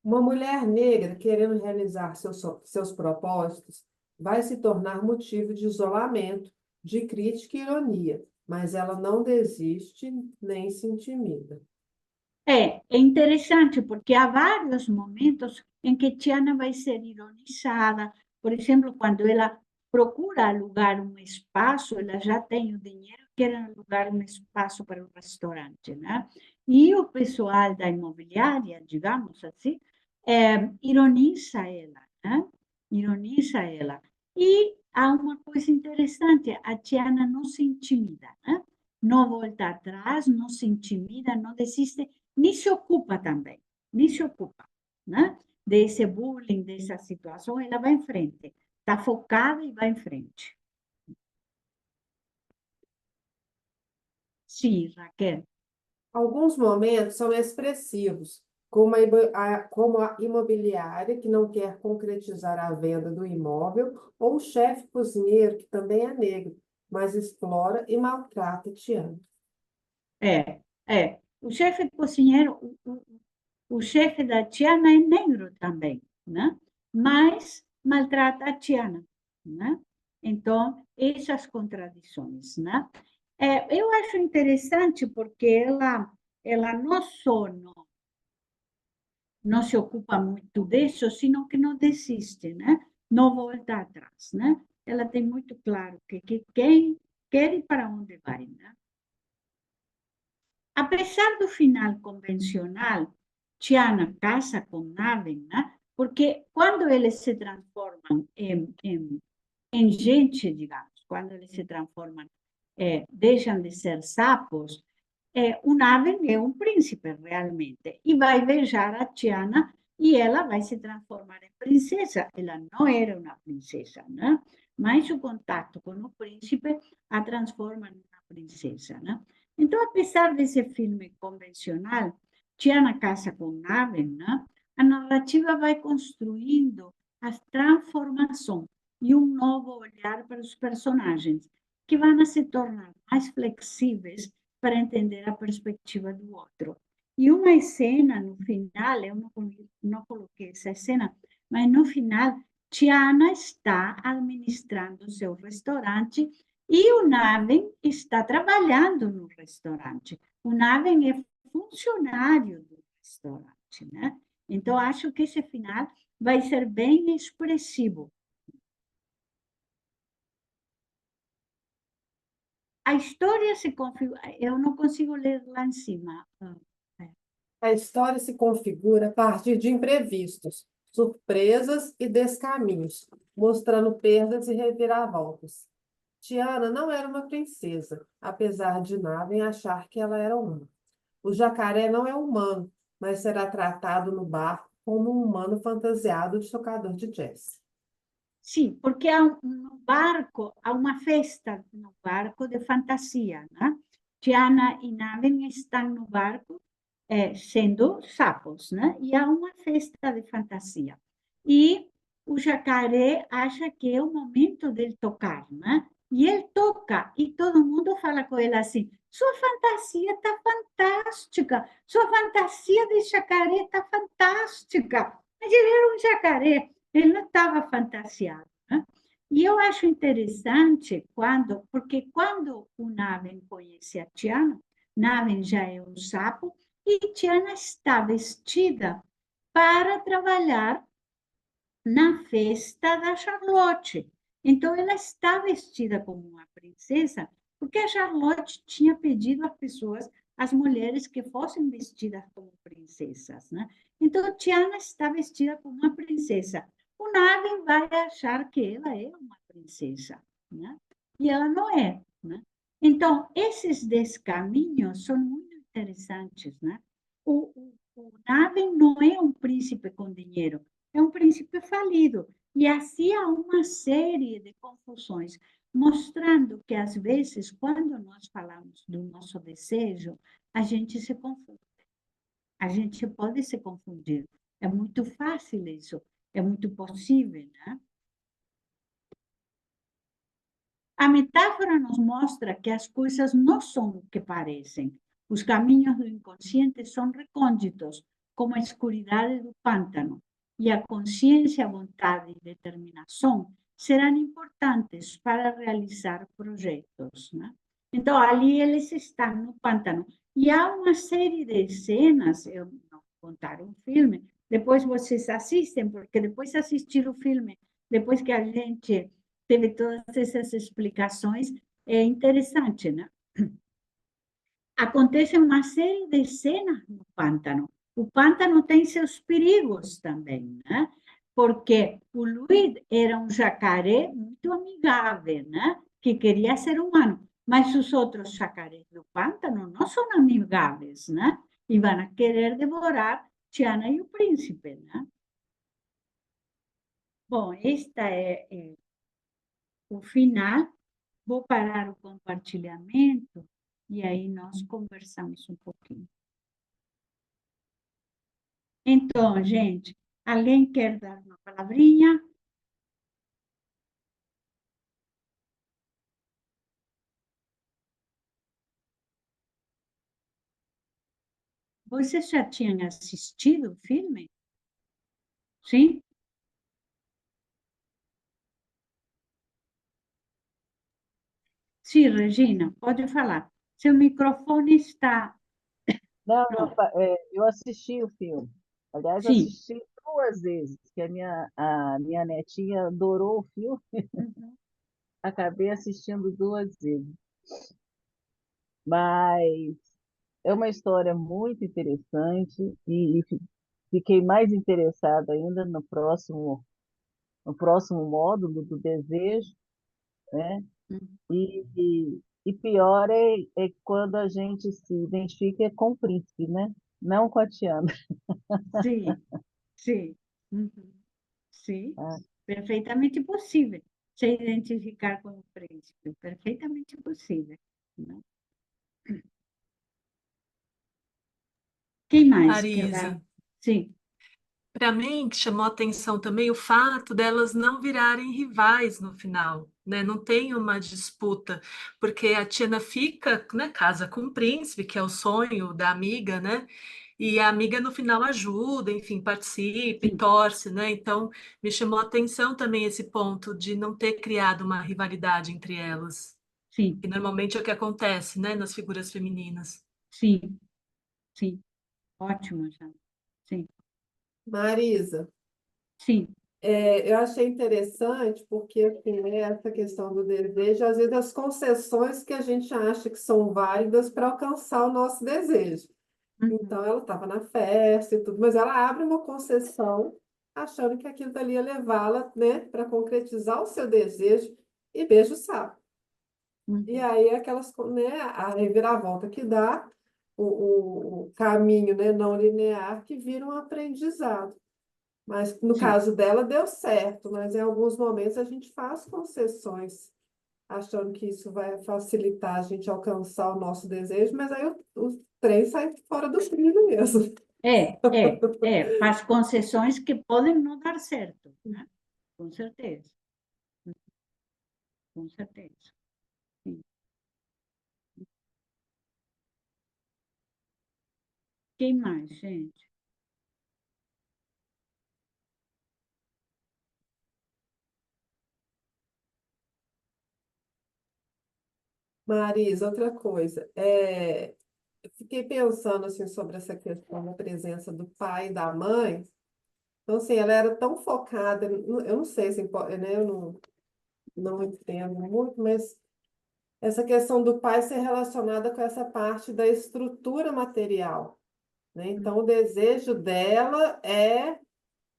Uma mulher negra querendo realizar seus propósitos vai se tornar motivo de isolamento, de crítica e ironia, mas ela não desiste nem se intimida. é interessante porque há vários momentos em que Tiana vai ser ironizada. Por exemplo, quando ela procura alugar um espaço, ela já tem o dinheiro, quer alugar um espaço para o restaurante, né? E o pessoal da imobiliária, digamos assim, ironiza ela, né? Ironiza ela. E há uma coisa interessante, a Tiana não se intimida, né? Não volta atrás, não se intimida, não desiste, nem se ocupa também, nem se ocupa, né? Desse bullying, dessa situação, ela vai em frente, está focada e vai em frente. Sim, Raquel. Alguns momentos são expressivos, como a imobiliária que não quer concretizar a venda do imóvel, ou o chefe cozinheiro, que também é negro, mas explora e maltrata Tiana. O chefe cozinheiro, o chefe da Tiana é negro também, né? Mas maltrata a Tiana, né? Então, essas contradições, né? Eu acho interessante porque ela não só não se ocupa muito disso, sino que não desiste, né? Não volta atrás, né? Ela tem muito claro que quem quer e para onde vai, né? Apesar do final convencional, Tiana casa com Naven, né? Porque quando eles se transformam em gente, digamos, quando eles se transformam, deixam de ser sapos, o Naven é um príncipe realmente e vai beijar a Tiana e ela vai se transformar em princesa. Ela não era uma princesa, né? Mas o contato com o príncipe a transforma em uma princesa, né? Então, apesar desse filme convencional, Tiana casa com Naven, né? A narrativa vai construindo a transformação e um novo olhar para os personagens, que vão se tornar mais flexíveis para entender a perspectiva do outro. E uma cena no final, eu não coloquei essa cena, mas no final, Tiana está administrando seu restaurante e o Naven está trabalhando no restaurante. O Naven é funcionário do restaurante, né? Então, acho que esse final vai ser bem expressivo. A história se configura. Eu não consigo ler lá em cima. A história se configura a partir de imprevistos, surpresas e descaminhos, mostrando perdas e reviravoltas. Tiana não era uma princesa, apesar de Navem achar que ela era uma. O jacaré não é humano, mas será tratado no barco como um humano fantasiado de tocador de jazz. Sim, porque no barco, há uma festa no barco de fantasia, né? Tiana e Naven estão no barco sendo sapos, né? E há uma festa de fantasia. E o jacaré acha que é o momento dele tocar, né? E ele toca, e todo mundo fala com ele assim: sua fantasia está fantástica, sua fantasia de jacaré está fantástica. Mas ele era um jacaré, ele não estava fantasiado, né? E eu acho interessante porque quando o Naven conhece a Tiana, Naven já é um sapo, e Tiana está vestida para trabalhar na festa da Charlotte. Então, ela está vestida como uma princesa, porque a Charlotte tinha pedido às pessoas, às mulheres, que fossem vestidas como princesas, né? Então, Tiana está vestida como uma princesa. O Navin vai achar que ela é uma princesa, né? E ela não é, né? Então, esses descaminhos são muito interessantes, né? O Navin não é um príncipe com dinheiro, é um príncipe falido. E assim há uma série de confusões, mostrando que, às vezes, quando nós falamos do nosso desejo, a gente se confunde. A gente pode se confundir. É muito fácil isso, é muito possível, né? A metáfora nos mostra que as coisas não são o que parecem. Os caminhos do inconsciente são recônditos, como a escuridade do pântano, e a consciência, a vontade e determinação serão importantes para realizar projetos, né? Então, ali eles estão no pântano. E há uma série de cenas, eu não vou contar um filme, depois vocês assistem, porque depois de assistir o filme, depois que a gente teve todas essas explicações, é interessante, né? Acontece uma série de cenas no pântano. O pântano tem seus perigos também, né? Porque o Luiz era um jacaré muito amigável, né? Que queria ser humano. Mas os outros jacarés do pântano não são amigáveis, né? E vão querer devorar Tiana e o príncipe, né? Bom, esta é o final. Vou parar o compartilhamento e aí nós conversamos um pouquinho. Então, gente, alguém quer dar uma palavrinha? Vocês já tinham assistido o filme? Sim? Sim, Regina, pode falar. Seu microfone está Não, pronto. eu assisti o filme. Aliás, Sim. assisti duas vezes, que a minha netinha adorou o filme, Uhum. acabei assistindo duas vezes. Mas é uma história muito interessante e fiquei mais interessada ainda no próximo módulo do desejo, né? Hum. E pior é quando a gente se identifica com o príncipe, né? Não com a Tiana. Sim, sim. Uhum. Sim, Ah, perfeitamente possível se identificar com o príncipe, perfeitamente possível, né? Quem mais que vai? Marisa, Sim, para mim, que chamou a atenção também o fato delas não virarem rivais no final, né? Não tem uma disputa, porque a Tiana fica, né, casa com o príncipe, que é o sonho da amiga, né? E a amiga no final ajuda, enfim, participa e sim, torce, né? Então, me chamou a atenção também esse ponto de não ter criado uma rivalidade entre elas, sim, que normalmente é o que acontece, né, nas figuras femininas. sim, sim, ótimo, já. Sim, Marisa, sim, eu achei interessante porque assim, né, essa questão do desejo, às vezes as concessões que a gente acha que são válidas para alcançar o nosso desejo. uhum, Então ela estava na festa e tudo, mas ela abre uma concessão achando que aquilo dali ia levá-la, né, para concretizar o seu desejo e beija o sapo. E uhum, aí aquelas, né, a reviravolta que dá, o caminho, né, não linear que vira um aprendizado. Mas no sim, caso dela deu certo, mas em alguns momentos a gente faz concessões, achando que isso vai facilitar a gente alcançar o nosso desejo, mas aí o trem sai fora do trilho mesmo. faz concessões que podem não dar certo, né? Com certeza, com certeza, sim. Quem mais, gente? Marisa, outra coisa, eu fiquei pensando assim sobre essa questão da presença do pai e da mãe. Então, assim, ela era tão focada, eu não sei, assim, né, eu não entendo muito, mas essa questão do pai ser relacionada com essa parte da estrutura material, né? Então, o desejo dela é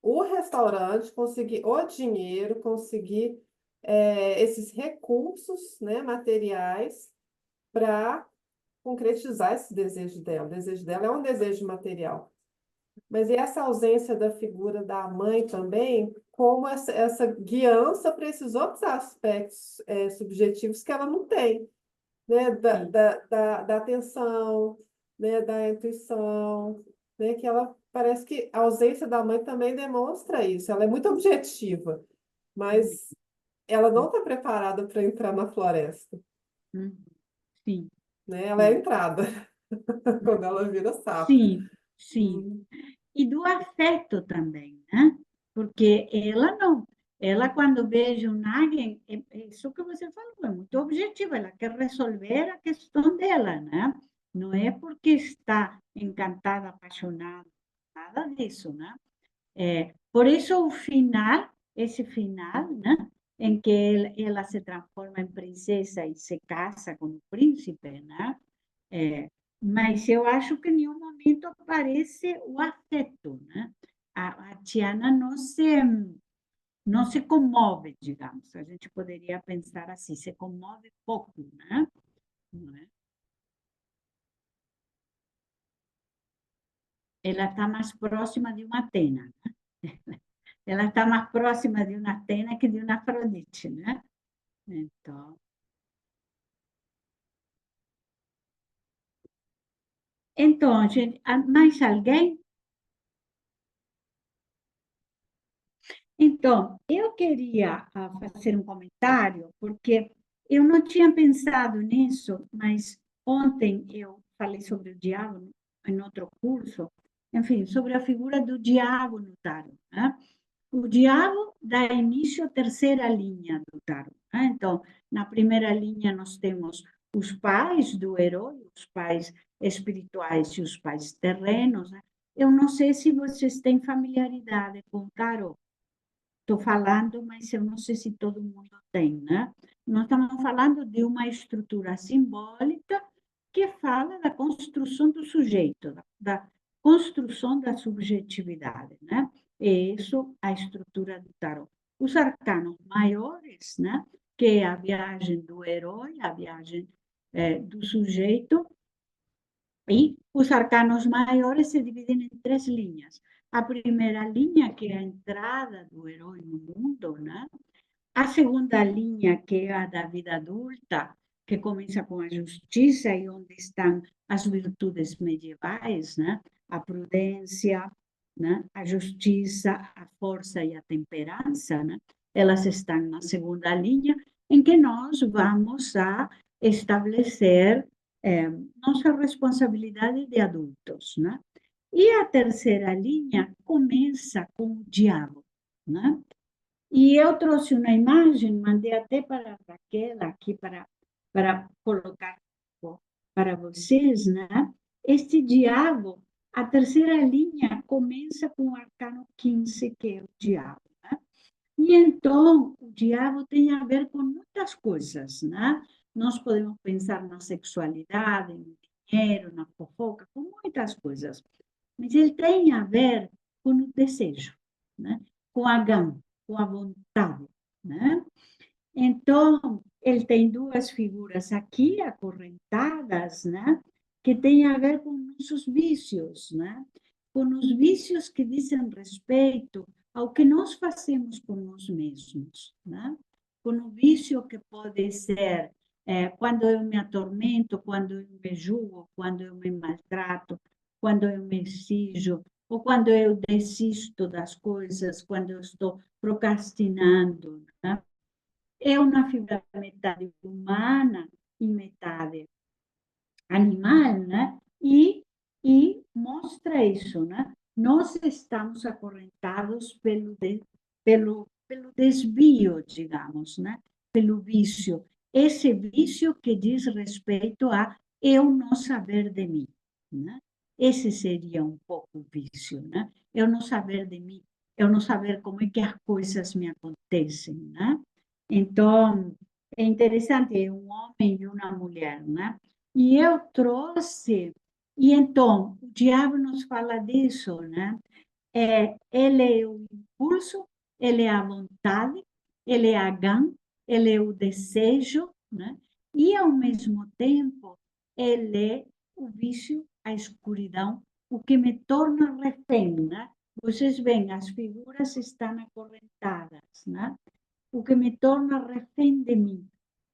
o restaurante, conseguir o dinheiro, conseguir esses recursos, né, materiais para concretizar esse desejo dela. O desejo dela é um desejo material. Mas e essa ausência da figura da mãe também, como essa guiança para esses outros aspectos subjetivos que ela não tem, né? Da, Sim, da, da, da atenção, né? Da intuição, né? Que ela parece que a ausência da mãe também demonstra isso. Ela é muito objetiva, uhum, mas ela não está preparada para entrar na floresta, uhum, sim, né? Ela é a sim, entrada quando ela vira sapo. sim, sim. Hum. E do afeto também, né? Porque ela não, ela quando beija um alguém, é isso que você falou, é muito objetivo, ela quer resolver a questão dela, né? Não é porque está encantada, apaixonada, nada disso, né? Por isso o final, esse final, né? Em que ela se transforma em princesa e se casa com o príncipe, né? É, mas eu acho que em nenhum momento aparece o afeto, né? A Tiana não se comove, digamos. A gente poderia pensar assim, se comove pouco, né? Não é? Ela está mais próxima de uma Atena. Ela está mais próxima de uma Atena que de uma Afrodite, né? Então, gente, mais alguém? Então, eu queria fazer um comentário, porque eu não tinha pensado nisso, mas ontem eu falei sobre o diabo em outro curso, enfim, sobre a figura do diabo no tarot, né? O diabo dá início à terceira linha do tarot, né? Então, na primeira linha nós temos os pais do herói, os pais espirituais e os pais terrenos, né? Eu não sei se vocês têm familiaridade com o tarot. Estou falando, mas eu não sei se todo mundo tem, né? Nós estamos falando de uma estrutura simbólica que fala da construção do sujeito, da construção da subjetividade, né? É isso a estrutura do tarot. Os arcanos maiores, né? Que é a viagem do herói, a viagem do sujeito, e os arcanos maiores se dividem em 3 linhas. A primeira linha, que é a entrada do herói no mundo, né? A segunda linha, que é a da vida adulta, que começa com a justiça e onde estão as virtudes medievais, né? A prudência, né? A justiça, a força e a temperança, né? Elas estão na segunda linha, em que nós vamos a estabelecer nossa responsabilidade de adultos, né? E a terceira linha começa com o diabo, né? E eu trouxe uma imagem, mandei até para a Raquel aqui para colocar para vocês, né? Este diabo, a terceira linha começa com o arcano 15, que é o diabo, né? E então, o diabo tem a ver com muitas coisas, né? Nós podemos pensar na sexualidade, no dinheiro, na fofoca, com muitas coisas. Mas ele tem a ver com o desejo, né? Com a gana, com a vontade, né? Então, ele tem 2 figuras aqui, acorrentadas, né? Que tem a ver com nossos vícios, né? Com os vícios que dizem respeito ao que nós fazemos com nós mesmos, né? Com o vício que pode ser quando eu me atormento, quando eu me julgo, quando eu me maltrato, quando eu me exijo, ou quando eu desisto das coisas, quando eu estou procrastinando, né? É uma figura metade humana e metade animal, né? E mostra isso, né? Nós estamos acorrentados pelo desvio, digamos, né? Pelo vício. Esse vício que diz respeito a eu não saber de mim, né? Esse seria um pouco o vício, né? Eu não saber de mim, eu não saber como é que as coisas me acontecem, né? Então, é interessante, é um homem e uma mulher, né? E eu trouxe, e então, o diabo nos fala disso, né? Ele é o impulso, ele é a vontade, ele é a gana, ele é o desejo, né? E, ao mesmo tempo, ele é o vício, a escuridão, o que me torna refém, né? Vocês veem, as figuras estão acorrentadas, né? O que me torna refém de mim,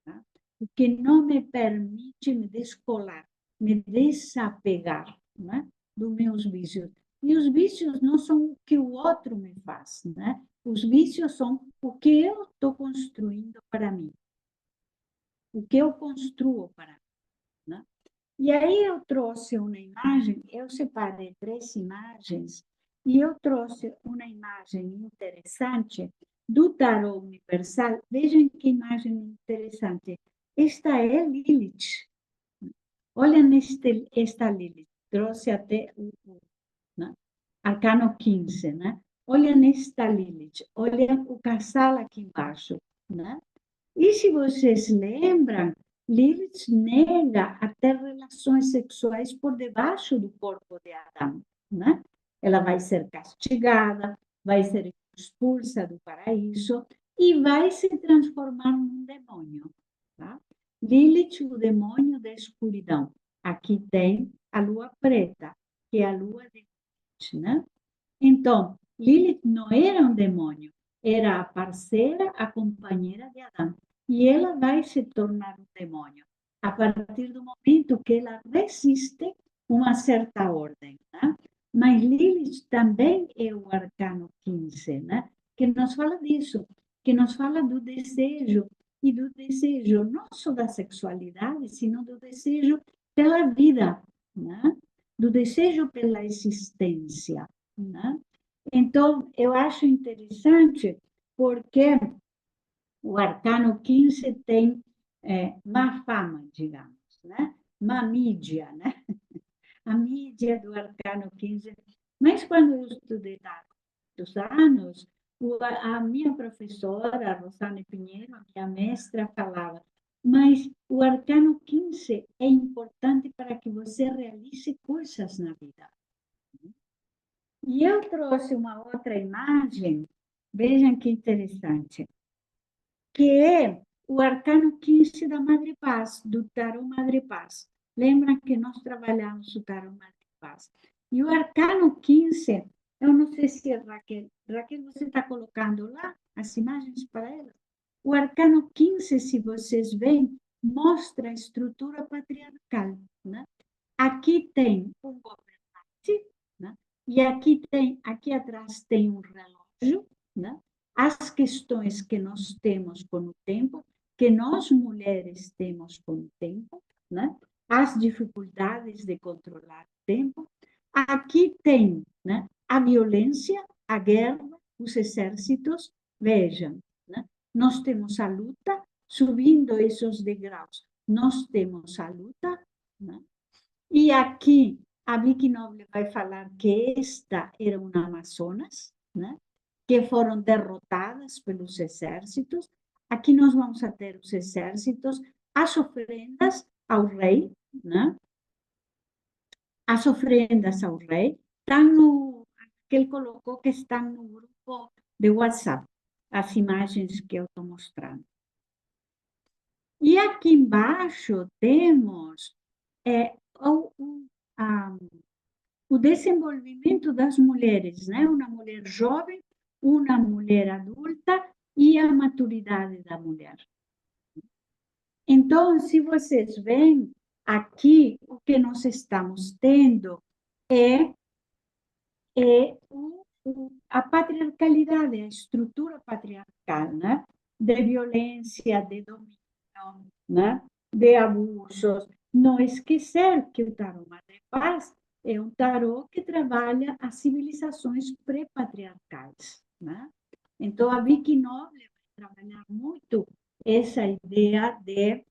né? O que não me permite me descolar, me desapegar, né? Dos meus vícios. E os vícios não são o que o outro me faz, né? Os vícios são o que eu estou construindo para mim, o que eu construo para mim, né? E aí eu trouxe uma imagem, eu separei 3 imagens, e eu trouxe uma imagem interessante do tarô universal. Vejam que imagem interessante. Esta é Lilith. Olha esta Lilith. Trouxe até né? Arcano 15, né? Olha nesta Lilith. Olha o casal aqui embaixo, né? E se vocês lembram, Lilith nega até relações sexuais por debaixo do corpo de Adão, né? Ela vai ser castigada, vai ser expulsa do paraíso e vai se transformar num demônio, tá? Lilith, o demônio da escuridão. Aqui tem a lua preta, que é a lua de Lilith, né? Então, Lilith não era um demônio, era a parceira, a companheira de Adão. E ela vai se tornar um demônio a partir do momento que ela resiste uma certa ordem, né? Mas Lilith também é o arcano 15, né? Que nos fala disso, que nos fala do desejo, e do desejo não só da sexualidade, sino do desejo pela vida, né? Do desejo pela existência, né? Então, eu acho interessante porque o arcano 15 tem má fama, digamos, né? Má mídia, né? A mídia do arcano 15. Mas quando eu estudei há muitos anos, a minha professora, Rosane Pinheiro, a minha mestra, falava, mas o o arcano 15 é importante para que você realize coisas na vida. E eu trouxe uma outra imagem, vejam que interessante, que é o arcano 15 da Madre Paz, do Tarot Madre Paz. Lembram que nós trabalhamos o Tarot Madre Paz. E o arcano 15, eu não sei se é Raquel. Raquel, você está colocando lá as imagens para ela? O arcano 15, se vocês veem, mostra a estrutura patriarcal, né? Aqui tem um governante, né? E aqui atrás tem um relógio, né? As questões que nós temos com o tempo, que nós mulheres temos com o tempo, né? As dificuldades de controlar o tempo. Aqui tem, né, a violência, a guerra, os exércitos. Vejam, né? Nós temos a luta, subindo esses degraus, nós temos a luta, né? E aqui a Vicky Noble vai falar que esta era uma Amazonas, né? Que foram derrotadas pelos exércitos. Aqui nós vamos a ter os exércitos, as ofrendas ao rei, né? As ofrendas ao rei estão no, que ele colocou que estão no grupo de WhatsApp, as imagens que eu estou mostrando. E aqui embaixo temos o desenvolvimento das mulheres, né? Uma mulher jovem, uma mulher adulta e a maturidade da mulher. Então, se vocês veem, aqui o que nós estamos tendo é a patriarcalidade, a estrutura patriarcal, né? De violência, de domínio, né? De abusos. Não esquecer que o Tarot Madre Paz é um tarot que trabalha as civilizações pré-patriarcais, né? Então, a Vicky Noble vai trabalhar muito essa ideia de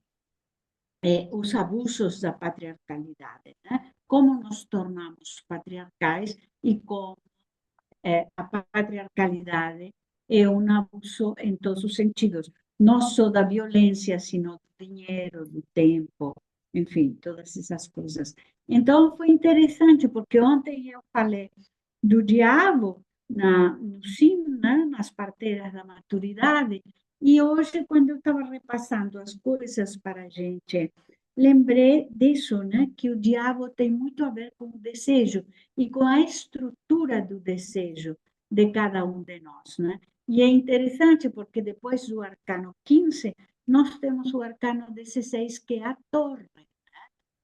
os abusos da patriarcalidade, né? Como nos tornamos patriarcais e como a patriarcalidade é um abuso em todos os sentidos, não só da violência, sino do dinheiro, do tempo, enfim, todas essas coisas. Então, foi interessante, porque ontem eu falei do diabo no sino, né, nas parteiras da maturidade, e hoje, quando eu estava repassando as coisas para a gente, lembrei disso, né, que o diabo tem muito a ver com o desejo e com a estrutura do desejo de cada um de nós, né? E é interessante porque depois do arcano 15, nós temos o arcano 16, que é a torre.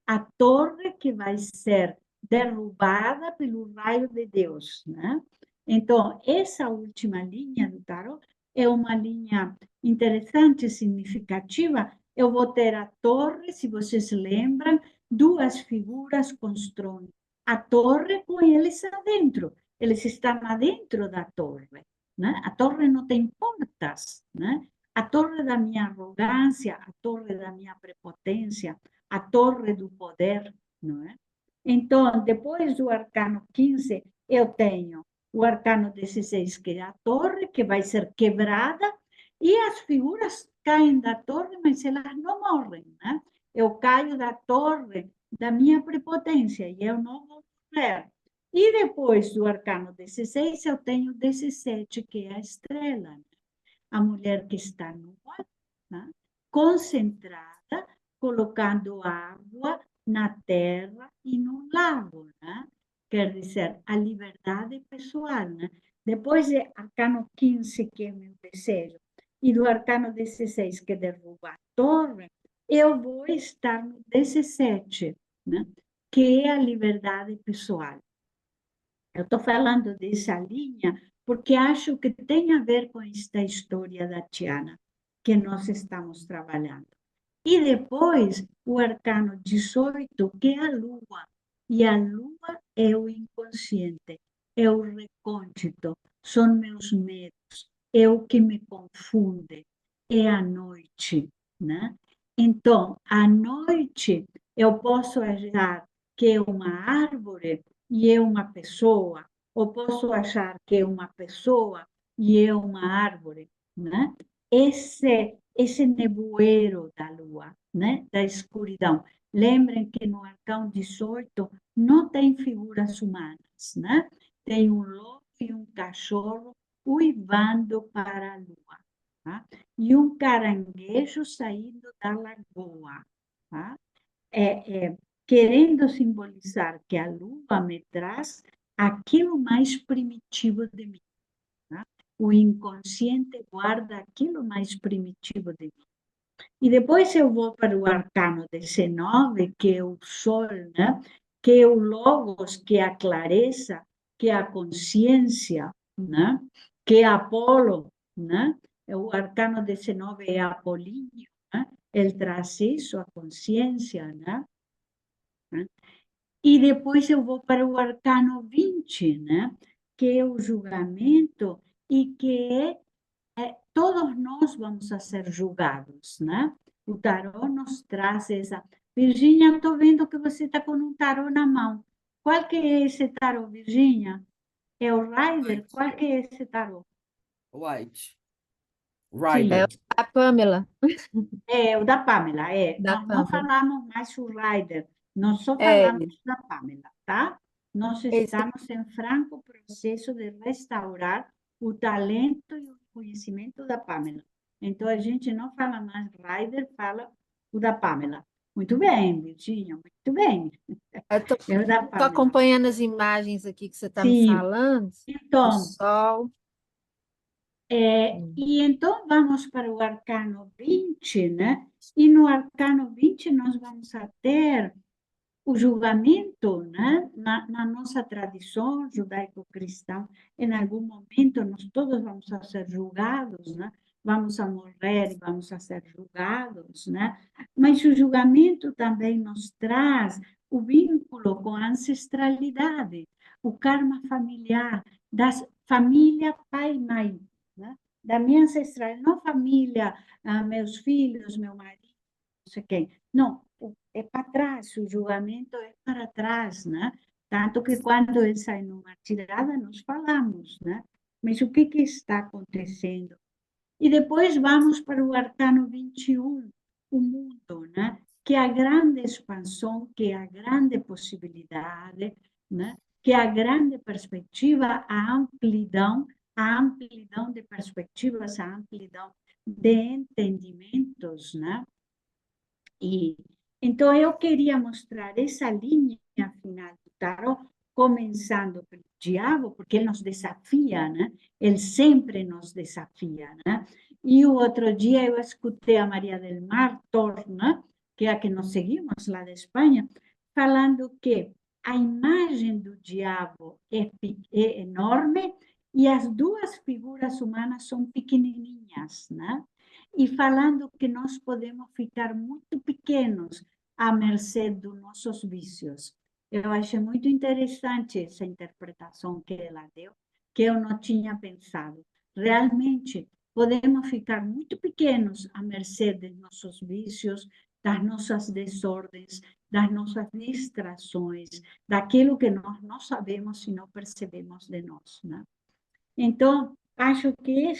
A torre que vai ser derrubada pelo raio de Deus, né? Então, essa última linha do tarot é uma linha interessante, significativa. Eu vou ter a torre, se vocês lembram, duas figuras constroem a torre com eles adentro. Eles estão adentro da torre, né? A torre não tem portas, né? A torre da minha arrogância, a torre da minha prepotência, a torre do poder, não é? Então, depois do arcano 15, eu tenho o arcano 16, que é a torre, que vai ser quebrada, e as figuras caem da torre, mas elas não morrem, né? Eu caio da torre da minha prepotência e eu não vou morrer. E depois do arcano 16, eu tenho 17, que é a estrela, né? A mulher que está nua, né? Concentrada, colocando água na terra e no lago, né? Quer dizer, a liberdade pessoal, né? Depois do arcano 15, que é meu desejo, e do arcano 16, que derruba a torre, eu vou estar no 17, né? Que é a liberdade pessoal. Eu estou falando dessa linha porque acho que tem a ver com esta história da Tiana que nós estamos trabalhando. E depois, o arcano 18, que é a lua. E a lua é o inconsciente, é o recôndito, são meus medos, é o que me confunde, é a noite, né? Então, à noite, eu posso achar que é uma árvore e é uma pessoa, ou posso achar que é uma pessoa e é uma árvore, né? esse nevoeiro da lua, né? Da escuridão. Lembrem que no arcão 18 não tem figuras humanas, né? Tem um lobo e um cachorro uivando para a lua, tá? E um caranguejo saindo da lagoa, tá? Querendo simbolizar que a lua me traz aquilo mais primitivo de mim. Tá? O inconsciente guarda aquilo mais primitivo de mim. E depois eu vou para o arcano 19, que é o sol, né? Que é o logos, que é a clareza, que é a consciência, né? Que é Apolo, né? O arcano 19 é Apolíneo, né? Ele traz isso, a consciência, né? E depois eu vou para o arcano 20, né? Que é o julgamento e que todos nós vamos a ser julgados, né? O tarô nos traz essa. Virgínia, estou vendo que você está com um tarô na mão. Qual que é esse tarô, Virgínia? É o Rider? White. Qual que é esse tarô? White. Sim, É Rider. a Pamela, é o da Pamela. da Não Pamela. falamos mais o Rider, nós só É, falamos da Pamela, tá? Nós esse, estamos em franco processo de restaurar o talento e o conhecimento da Pamela. Então, a gente não fala mais Rider, fala o da Pamela. Muito bem, Virginia, muito bem. eu tô, É o da tô Pamela. acompanhando as imagens aqui que você está me Sim, falando, do então, sol. e então vamos para o arcano 20, né? E no arcano 20 nós vamos a ter o julgamento, né? Na nossa tradição judaico-cristã, em algum momento nós todos vamos a ser julgados, né? Vamos a morrer e vamos a ser julgados, né? Mas o julgamento também nos traz o vínculo com a ancestralidade, o karma familiar, da família pai e mãe, né? Da minha ancestral, não família, meus filhos, meu marido, não sei quem. Não, é para trás, o julgamento é para trás, né? Tanto que quando ele sai numa tirada, nós falamos, né? Mas o que está acontecendo? E depois vamos para o arcano 21, o mundo, né? Que é a grande expansão, que é a grande possibilidade, né? Que é a grande perspectiva, a amplidão de perspectivas, a amplidão de entendimentos, né? E então eu queria mostrar essa linha final do tarot, começando pelo diabo, porque ele nos desafia, né? Ele sempre nos desafia, né? E o outro dia eu escutei a Maria del Mar Torna, que é a que nós seguimos lá da Espanha, falando que a imagem do diabo é enorme e as duas figuras humanas são pequenininhas, né? E falando que nós podemos ficar muito pequenos à mercê dos nossos vícios. Eu achei muito interessante essa interpretação que ela deu, que eu não tinha pensado. Realmente, podemos ficar muito pequenos à mercê dos nossos vícios, das nossas desordens, das nossas distrações, daquilo que nós não sabemos e não percebemos de nós, né? Então, acho que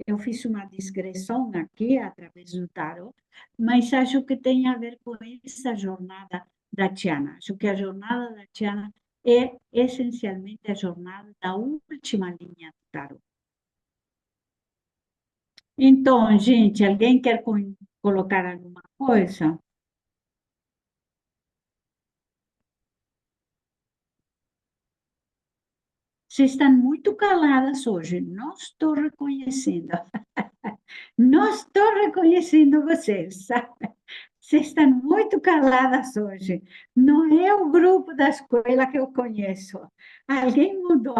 eu fiz uma digressão aqui através do tarot, mas acho que tem a ver com essa jornada da Tiana. Acho que a jornada da Tiana é essencialmente a jornada da última linha do tarot. Então, gente, alguém quer colocar alguma coisa? Vocês estão muito caladas hoje, não estou reconhecendo. Não estou reconhecendo vocês, sabe? Vocês estão muito caladas hoje. Não é o grupo da escola que eu conheço. Alguém mudou.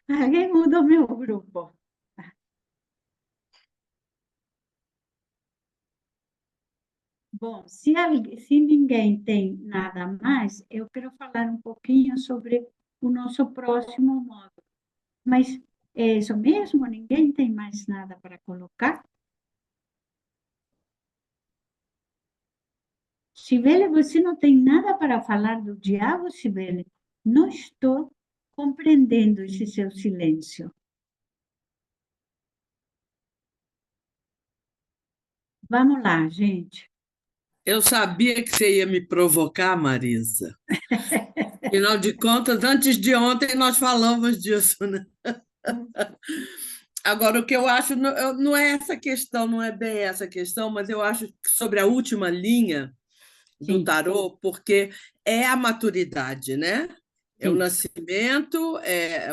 Alguém mudou meu grupo. Bom, se ninguém tem nada mais, eu quero falar um pouquinho sobre o nosso próximo módulo. Mas é isso mesmo? Ninguém tem mais nada para colocar? Sibeli, você não tem nada para falar do diabo, Sibeli? Não estou compreendendo esse seu silêncio. Vamos lá, gente. Eu sabia que você ia me provocar, Marisa. Afinal de contas, antes de ontem nós falamos disso, né? Agora, o que eu acho não é essa questão, não é bem essa questão, mas eu acho que sobre a última linha do Sim, tarô, porque é a maturidade, né? É o sim. nascimento,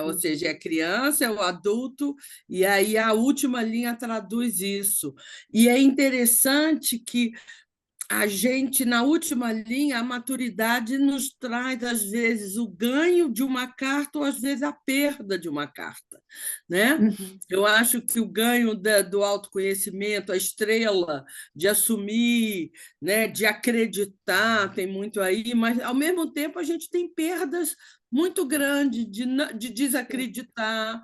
ou seja, é a criança, é o adulto, e aí a última linha traduz isso. E é interessante que a gente, na última linha, a maturidade nos traz, às vezes, o ganho de uma carta ou, às vezes, a perda de uma carta, né? Uhum, Eu acho que o ganho do autoconhecimento, a estrela, de assumir, né, de acreditar, tem muito aí, mas, ao mesmo tempo, a gente tem perdas muito grandes de desacreditar.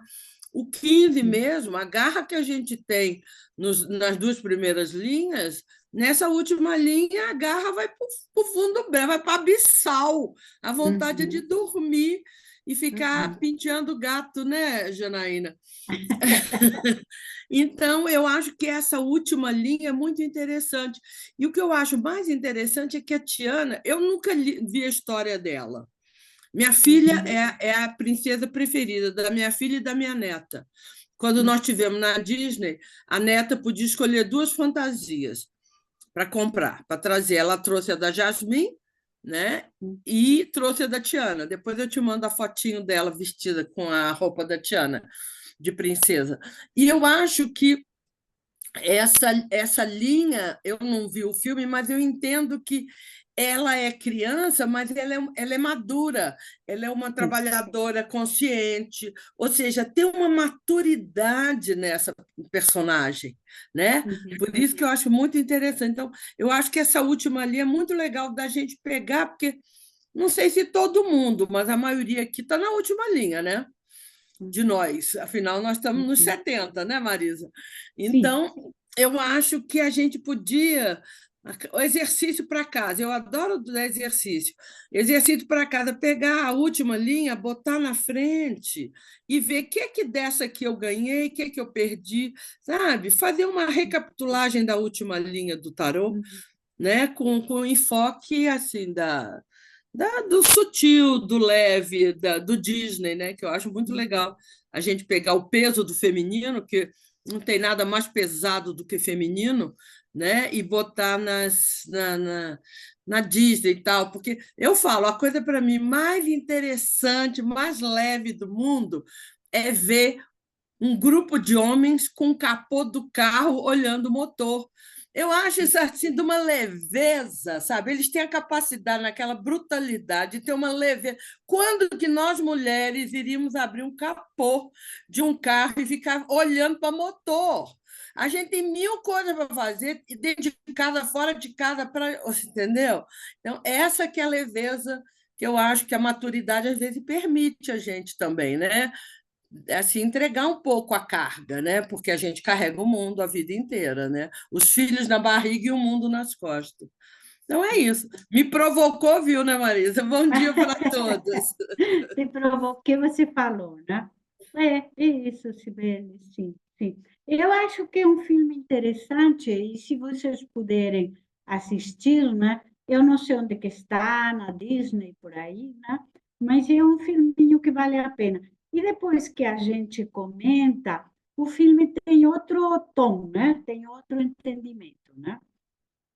O 15 uhum, mesmo, a garra que a gente tem nas duas primeiras linhas, nessa última linha, a garra vai para o fundo, vai para abissal. A vontade é de uhum, dormir e ficar uhum. penteando gato, né, Janaína? Então, eu acho que essa última linha é muito interessante. E o que eu acho mais interessante é que a Tiana, eu nunca vi a história dela. Minha filha Uhum, é a princesa preferida da minha filha e da minha neta. Quando nós tivemos na Disney, a neta podia escolher duas fantasias para comprar, para trazer. Ela trouxe a da Jasmine, né? uhum, E trouxe a da Tiana. Depois eu te mando a fotinho dela vestida com a roupa da Tiana, de princesa. E eu acho que essa linha, eu não vi o filme, mas eu entendo que ela é criança, mas ela é madura, ela é uma sim. trabalhadora consciente, ou seja, tem uma maturidade nessa personagem, né? Uhum, Por isso que eu acho muito interessante. Então, eu acho que essa última linha é muito legal da gente pegar, porque não sei se todo mundo, mas a maioria aqui está na última linha, né? De nós. Afinal, nós estamos nos uhum. 70, né, Marisa? Sim. Então, eu acho que a gente podia. O exercício para casa, eu adoro dar exercício. Exercício para casa, pegar a última linha, botar na frente e ver o que é que dessa aqui eu ganhei, o que é que eu perdi, sabe? Fazer uma recapitulagem da última linha do tarô, Uhum, né? Com enfoque assim do sutil, do leve, do Disney, né? Que eu acho muito uhum, legal a gente pegar o peso do feminino, que não tem nada mais pesado do que feminino, né? E botar na Disney e tal. Porque eu falo, a coisa para mim mais interessante, mais leve do mundo é ver um grupo de homens com o capô do carro olhando o motor. Eu acho isso assim de uma leveza, sabe? Eles têm a capacidade, naquela brutalidade, de ter uma leveza. Quando que nós, mulheres, iríamos abrir um capô de um carro e ficar olhando para motor? A gente tem mil coisas para fazer, dentro de casa, fora de casa, entendeu? Então, essa que é a leveza que eu acho que a maturidade às vezes permite a gente também, né? Assim, entregar um pouco a carga, né? Porque a gente carrega o mundo a vida inteira, né? Os filhos na barriga e o mundo nas costas. Então é isso. Me provocou, viu, né, Marisa? Bom dia para todas. Te provoquei, você falou, né? É isso, Sibeli, sim, sim. Eu acho que é um filme interessante e se vocês puderem assistir, né? Eu não sei onde que está, na Disney, por aí, né? Mas é um filminho que vale a pena. E depois que a gente comenta, o filme tem outro tom, né? Tem outro entendimento, né?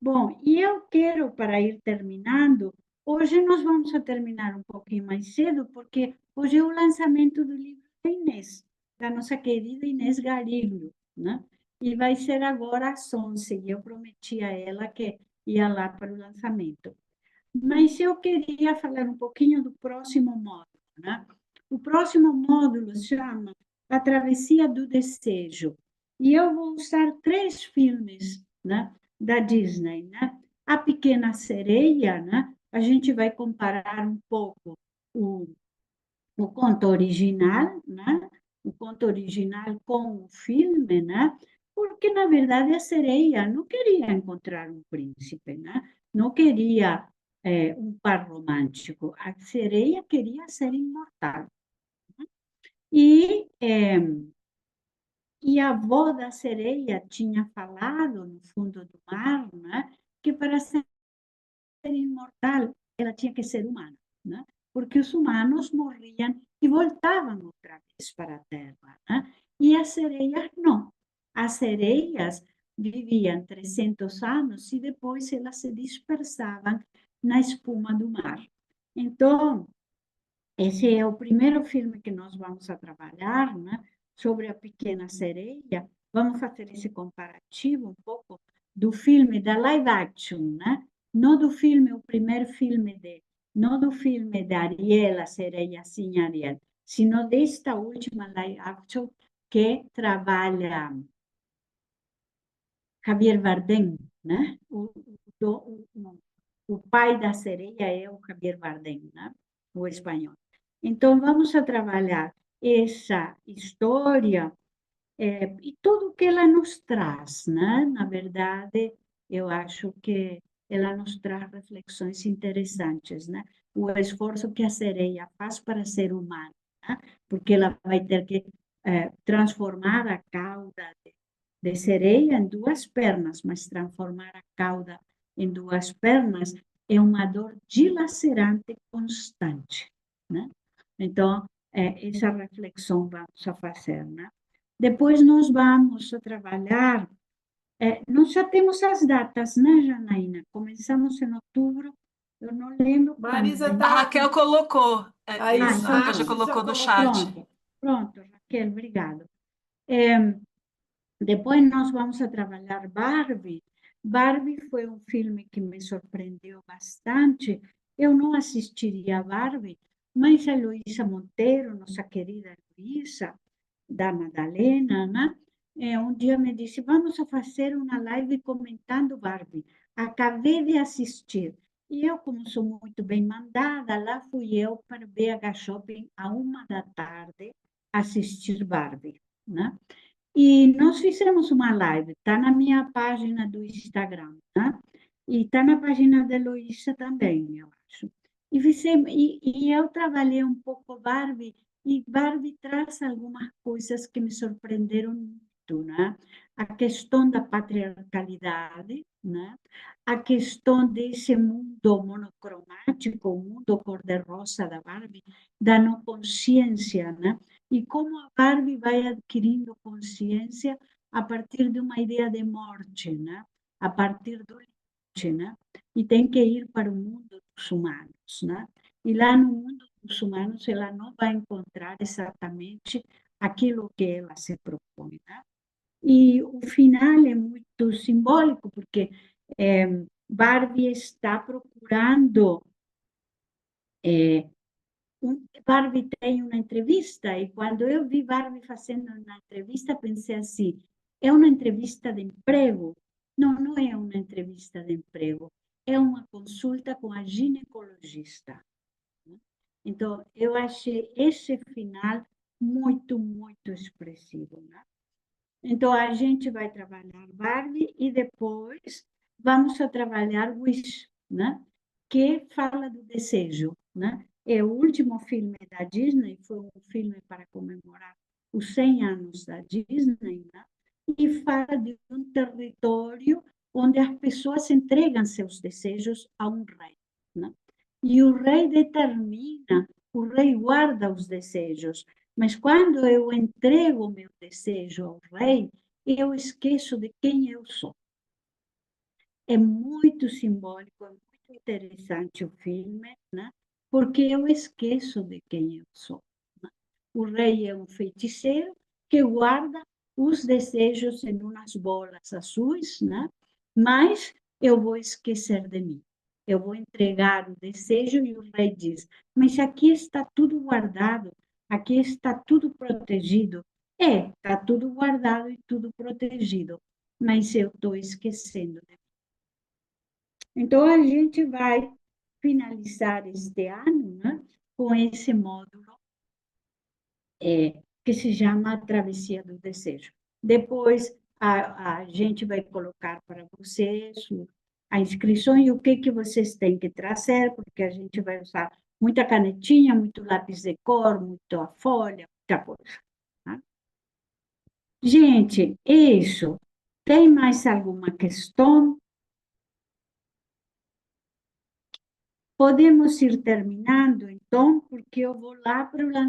Bom, e eu quero, para ir terminando, hoje nós vamos a terminar um pouquinho mais cedo, porque hoje é o lançamento do livro da Inês, da nossa querida Inês Gariglio, né? E vai ser agora às 11, e eu prometi a ela que ia lá para o lançamento. Mas eu queria falar um pouquinho do próximo módulo, né? O próximo módulo se chama A Travessia do Desejo. E eu vou usar três filmes, né, da Disney, né? A Pequena Sereia, né? A gente vai comparar um pouco o, o conto original, né? O conto original com o filme, né? Porque, na verdade, a sereia não queria encontrar um príncipe, né? Não queria um par romântico. A sereia queria ser imortal. E E a avó da sereia tinha falado no fundo do mar, né, que para ser imortal ela tinha que ser humana, né? Porque os humanos morriam e voltavam outra vez para a Terra, né? E as sereias não. As sereias viviam 300 anos e depois elas se dispersavam na espuma do mar. Então, esse é o primeiro filme que nós vamos a trabalhar, né? Sobre a Pequena Sereia. Vamos fazer esse comparativo um pouco do filme da live action, né? Não do filme, o primeiro filme não do filme da Ariel, a sereiazinha Ariel, sino desta última live action que trabalha Javier Bardem, né? O pai da sereia é o Javier Bardem, né? O espanhol. Então, vamos a trabalhar essa história e tudo que ela nos traz, né? Na verdade, eu acho que ela nos traz reflexões interessantes, né? O esforço que a sereia faz para ser humana, né? Porque ela vai ter que transformar a cauda de sereia em duas pernas, mas transformar a cauda em duas pernas é uma dor dilacerante constante, né? Então, essa reflexão vamos a fazer, né? Depois nós vamos a trabalhar, nós já temos as datas, né, Janaína? Começamos em outubro, eu não lembro Marisa, quando. A tá. Raquel colocou. Aí, Isso, a Raquel já Então, colocou no chat. pronto, Raquel, obrigado. Depois nós vamos a trabalhar Barbie. Barbie foi um filme que me surpreendeu bastante. Eu não assistiria a Barbie, mas a Luísa Monteiro, nossa querida Luísa, da Madalena, né? Um dia me disse, vamos a fazer uma live comentando Barbie. Acabei de assistir. E eu, como sou muito bem mandada, lá fui eu para BH Shopping à 1 da tarde assistir Barbie, né? E nós fizemos uma live, está na minha página do Instagram, tá? E está na página da Heloísa também, eu acho. E eu trabalhei um pouco Barbie, e Barbie traz algumas coisas que me surpreenderam muito, né? A questão da patriarcalidade, né? A questão desse mundo monocromático, o mundo cor-de-rosa da Barbie, da não consciência, né? E como a Barbie vai adquirindo consciência a partir de uma ideia de morte, né? A partir do limite, né? E tem que ir para o mundo dos humanos, né? E lá no mundo dos humanos ela não vai encontrar exatamente aquilo que ela se propõe, né? E o final é muito simbólico, porque Barbie está procurando Barbie tem uma entrevista, e quando eu vi Barbie fazendo uma entrevista, pensei assim: é uma entrevista de emprego? Não, não é uma entrevista de emprego, é uma consulta com a ginecologista. Então, eu achei esse final muito, muito expressivo, né? Então, a gente vai trabalhar Barbie e depois vamos a trabalhar Wish, né? Que fala do desejo, né? É o último filme da Disney, foi um filme para comemorar os 100 anos da Disney, né? E fala de um território onde as pessoas entregam seus desejos a um rei, né? E o rei determina, o rei guarda os desejos, mas quando eu entrego o meu desejo ao rei, eu esqueço de quem eu sou. É muito simbólico, é muito interessante o filme, né? Porque eu esqueço de quem eu sou, né? O rei é um feiticeiro que guarda os desejos em umas bolas azuis, né? Mas eu vou esquecer de mim. Eu vou entregar o desejo e o rei diz: mas aqui está tudo guardado, aqui está tudo protegido. Está tudo guardado e tudo protegido, mas eu estou esquecendo de mim. Então, a gente vai finalizar este ano, né, com esse módulo que se chama Travessia do Desejo. Depois, a gente vai colocar para vocês a inscrição e o que vocês têm que trazer, porque a gente vai usar muita canetinha, muito lápis de cor, muita folha, muita coisa. Tá? Gente, isso. Tem mais alguma questão? Podemos ir terminando, então, porque eu vou lá para o